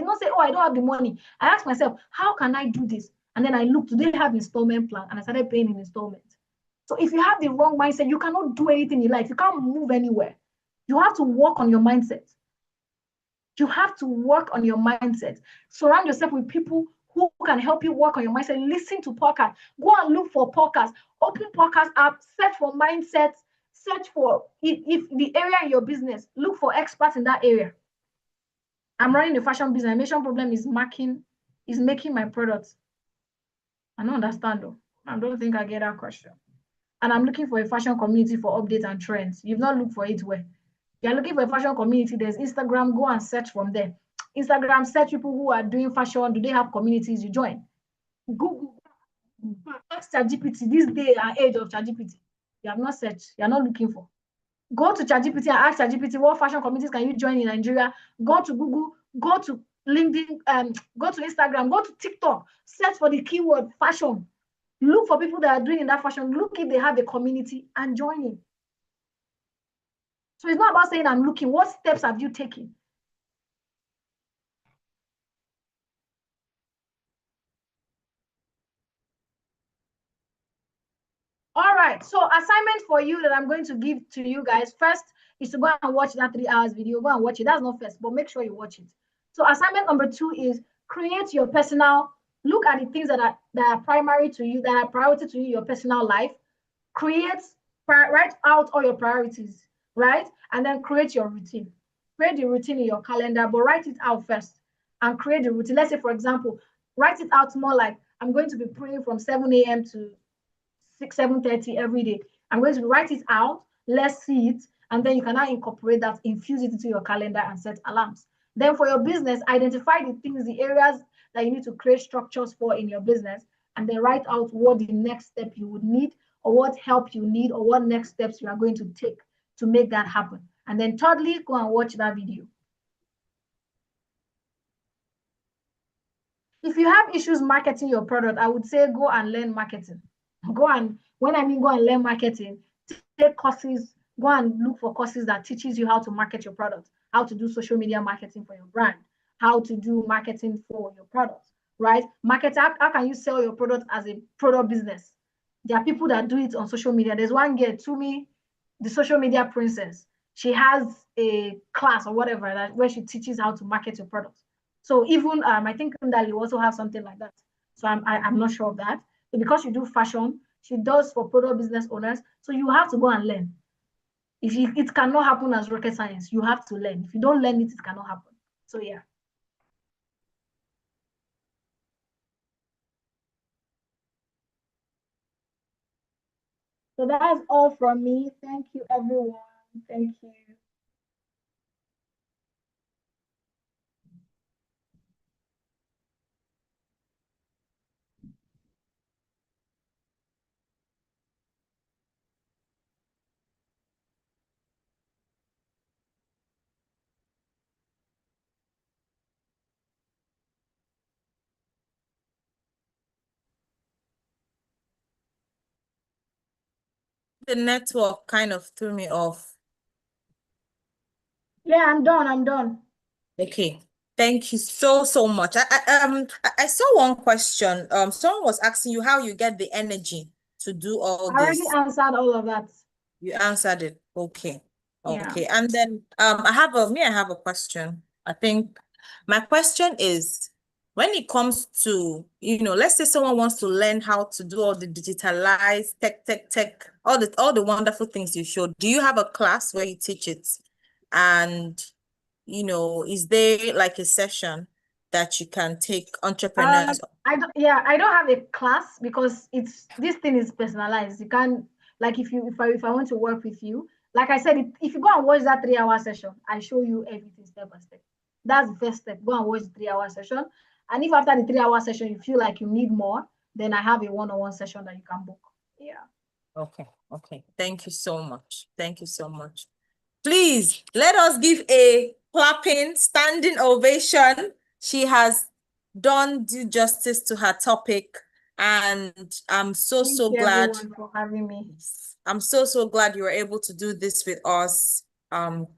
not say, oh, I don't have the money. I asked myself, how can I do this? And then I looked, do they have installment plan? And I started paying in installment. So if you have the wrong mindset, you cannot do anything in life. You can't move anywhere. You have to work on your mindset. You have to work on your mindset. Surround yourself with people who can help you work on your mindset. Listen to podcasts. Go and look for podcasts. Open podcast app, search for mindsets, search for if the area in your business, look for experts in that area. I'm running a fashion business. My mission problem is making my products. I don't understand though. I don't think I get that question. And I'm looking for a fashion community for updates and trends. You've not looked for it where? You're looking for a fashion community. There's Instagram. Go and search from there. Instagram, search people who are doing fashion. Do they have communities? You join. Google. Ask ChatGPT. This day and age of ChatGPT. You have not searched. You're not looking for. Go to ChatGPT and ask ChatGPT what fashion communities can you join in Nigeria. Go to Google. Go to LinkedIn. Go to Instagram. Go to TikTok. Search for the keyword fashion. Look for people that are doing in that fashion. Look if they have a community and join in. So it's not about saying I'm looking. What steps have you taken? All right. So assignment for you that I'm going to give to you guys first is to go and watch that 3 hours video. Go and watch it. That's not first, but make sure you watch it. So assignment number 2 is create your personal. Look at the things that are primary to you, that are priority to you, your personal life. Write out all your priorities, right? And then create your routine. Create the routine in your calendar, but write it out first and create the routine. Let's say, for example, write it out more like I'm going to be praying from 7 a.m. to 7:30 every day. I'm going to write it out. Let's see it. And then you can now incorporate that, infuse it into your calendar and set alarms. Then for your business, identify the things, the areas that you need to create structures for in your business, and then write out what the next step you would need, or what help you need, or what next steps you are going to take to make that happen. And then thirdly, go and watch that video. If you have issues marketing your product, I would say go and learn marketing. When I mean go and learn marketing, take courses, go and look for courses that teaches you how to market your product, how to do social media marketing for your brand, how to do marketing for your product, right? How can you sell your product as a product business? There are people that do it on social media. There's one girl, Tumi, the social media princess. She has a class or whatever where she teaches how to market your product. So even I think Ndali also have something like that. So I'm not sure of that. So because you do fashion, she does for product business owners. So you have to go and learn. It cannot happen as rocket science. You have to learn. If you don't learn it, it cannot happen. So yeah. So that's all from me. Thank you, everyone. Thank you. The network kind of threw me off. Yeah, I'm done. Okay. Thank you so much. I saw one question. Someone was asking you how you get the energy to do all I already this. answered all of that. You answered it. Okay. Yeah. Okay. And then I have a question. I think my question is, when it comes to, let's say someone wants to learn how to do all the digitalized tech, all the wonderful things you showed. Do you have a class where you teach it? And is there like a session that you can take entrepreneurs? I don't have a class because this thing is personalized. You can't, like, if I want to work with you, like I said, if you go and watch that 3-hour session, I show you everything step by step. That's the first step. Go and watch the 3-hour session. And if after the 3-hour session you feel like you need more, then I have a one-on-one session that you can book. Yeah. Okay. Thank you so much. Thank you so much. Please let us give a clapping, standing ovation. She has done due justice to her topic, and I'm so glad for having me. I'm so glad you were able to do this with us.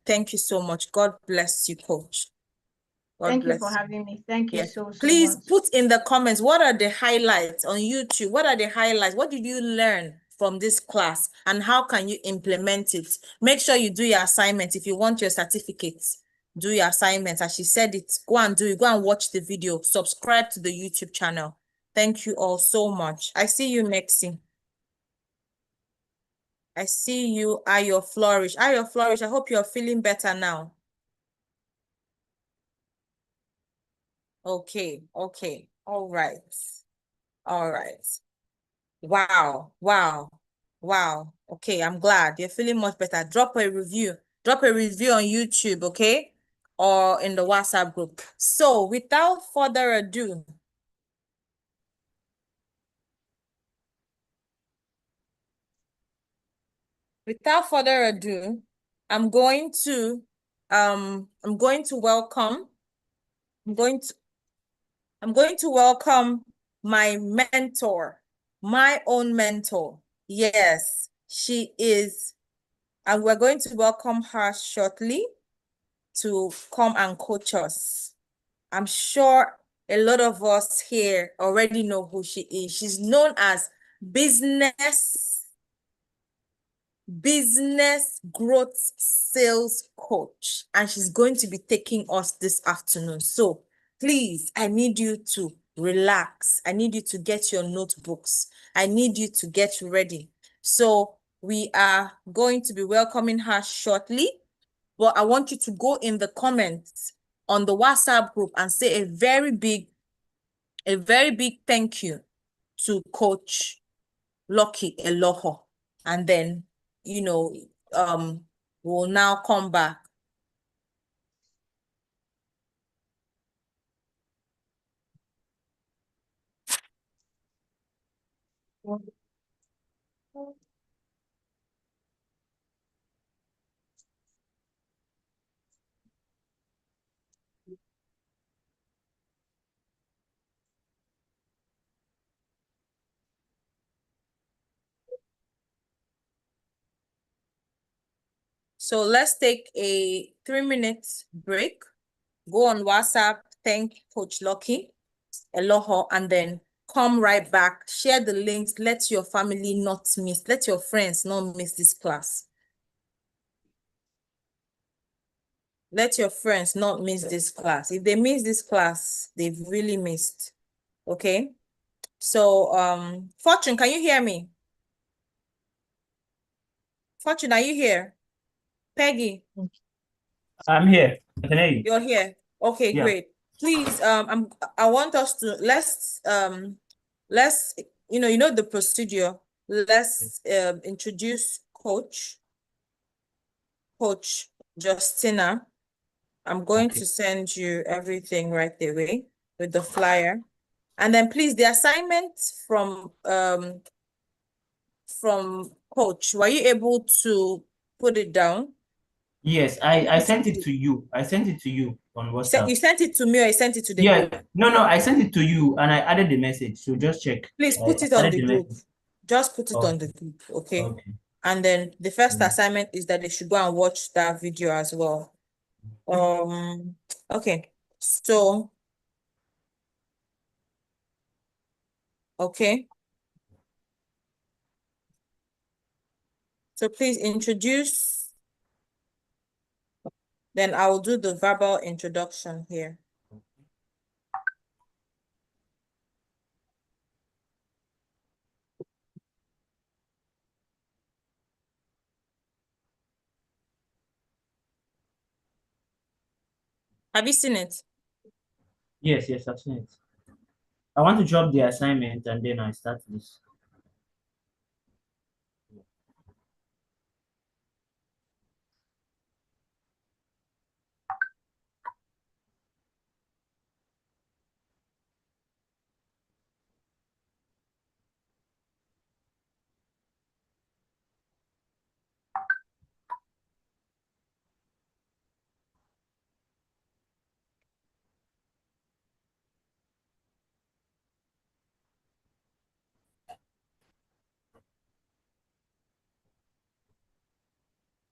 Thank you so much. God bless you, Coach. Thank you for having me. Thank you so Please much. put in the comments, what are the highlights on YouTube? What are the highlights? What did you learn from this class, and how can you implement it? Make sure you do your assignment if you want your certificates. do your assignments. As she said it, go and do it. Go and watch the video. Subscribe to the YouTube channel. Thank you all so much. I see you, Mexi. I see you, Ayo Flourish. Ayo Flourish, I hope you're feeling better now. Okay, okay. All right. All right. Wow, wow, wow. Okay, I'm glad you're feeling much better. Drop a review. Drop a review on YouTube, okay? Or in the WhatsApp group. So without further ado, I'm going to welcome my mentor, my own mentor. Yes, she is, and we're going to welcome her shortly to come and coach us. I'm sure a lot of us here already know who she is. She's known as business growth sales coach, and she's going to be taking us this afternoon. So please, I need you to relax. I need you to get your notebooks. I need you to get ready. So we are going to be welcoming her shortly, but I want you to go in the comments on the WhatsApp group and say a very big thank you to Coach Lucky Eloho. And then, we'll now come back. So let's take a 3-minute break. Go on WhatsApp, thank Coach Lucky Eloho, and then come right back. Share the links. Let your family not miss. Let your friends not miss this class. Let your friends not miss this class. If they miss this class, they've really missed. Okay? So, Fortune, can you hear me? Fortune, are you here? Peggy? I'm here. I can hear you. You're here. Okay, Yeah. great. Please, I want us to let's the procedure. Let's introduce Coach Justina. I'm going to send you everything right away with the flyer. And then please, the assignment from Coach, were you able to put it down? Yes, I sent it to you. I sent it to you on WhatsApp. You sent it to me or you sent it to the group? No, I sent it to you and I added the message. So just check. Please put it on the group. Just put it on the group, okay? Okay. And then the first assignment is that they should go and watch that video as well. Okay. So, okay. So please introduce, then I will do the verbal introduction here. Have you seen it? Yes, I've seen it. I want to drop the assignment and then I start this.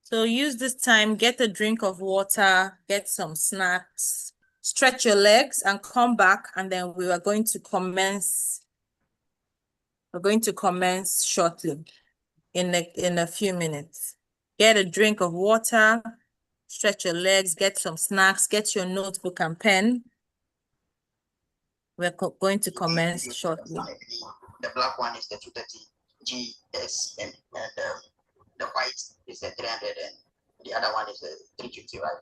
So use this time, get a drink of water, get some snacks, stretch your legs and come back, and then we are going to commence. We're going to commence shortly in a few minutes. Get a drink of water, Stretch your legs, get some snacks, get your notebook and pen. We're going to commence shortly. The black one is the 230 GS and the white is the 300 and the other one is the 350, right?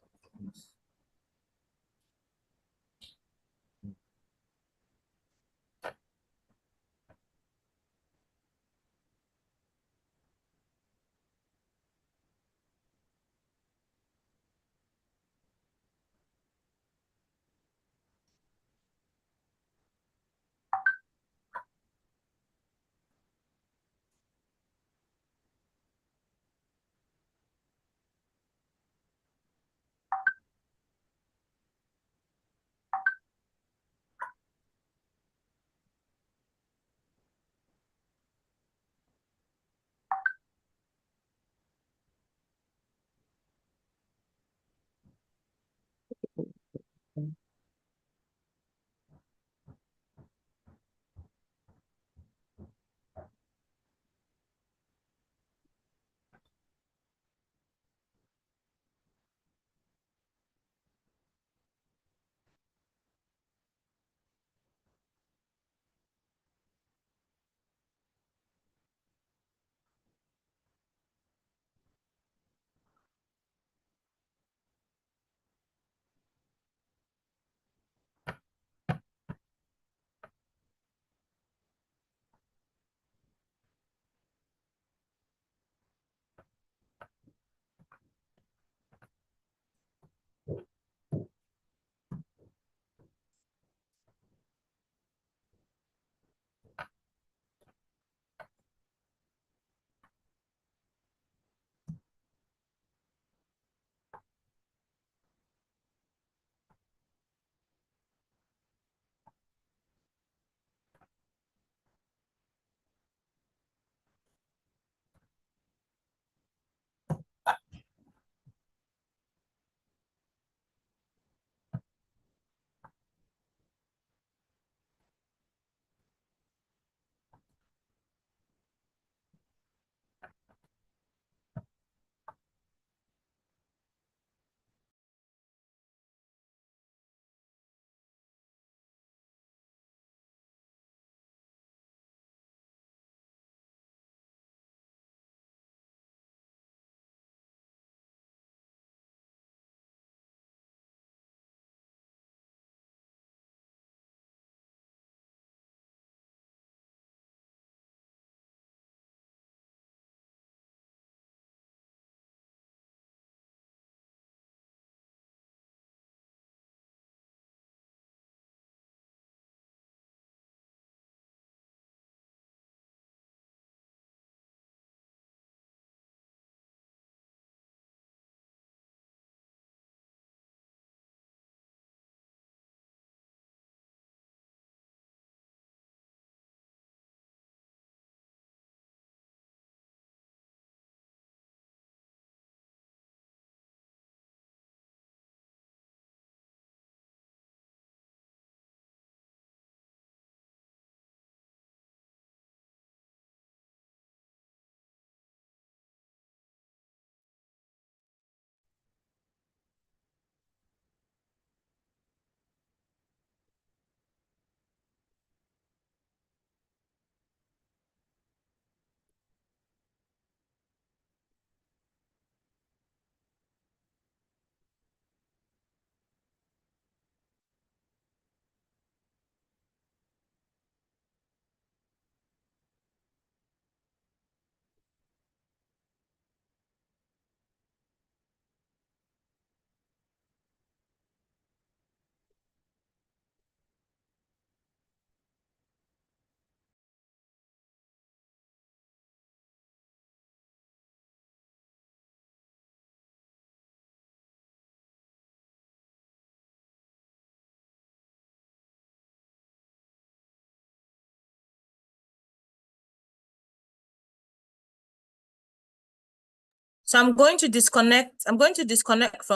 So I'm going to disconnect from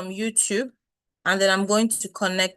YouTube, and then I'm going to connect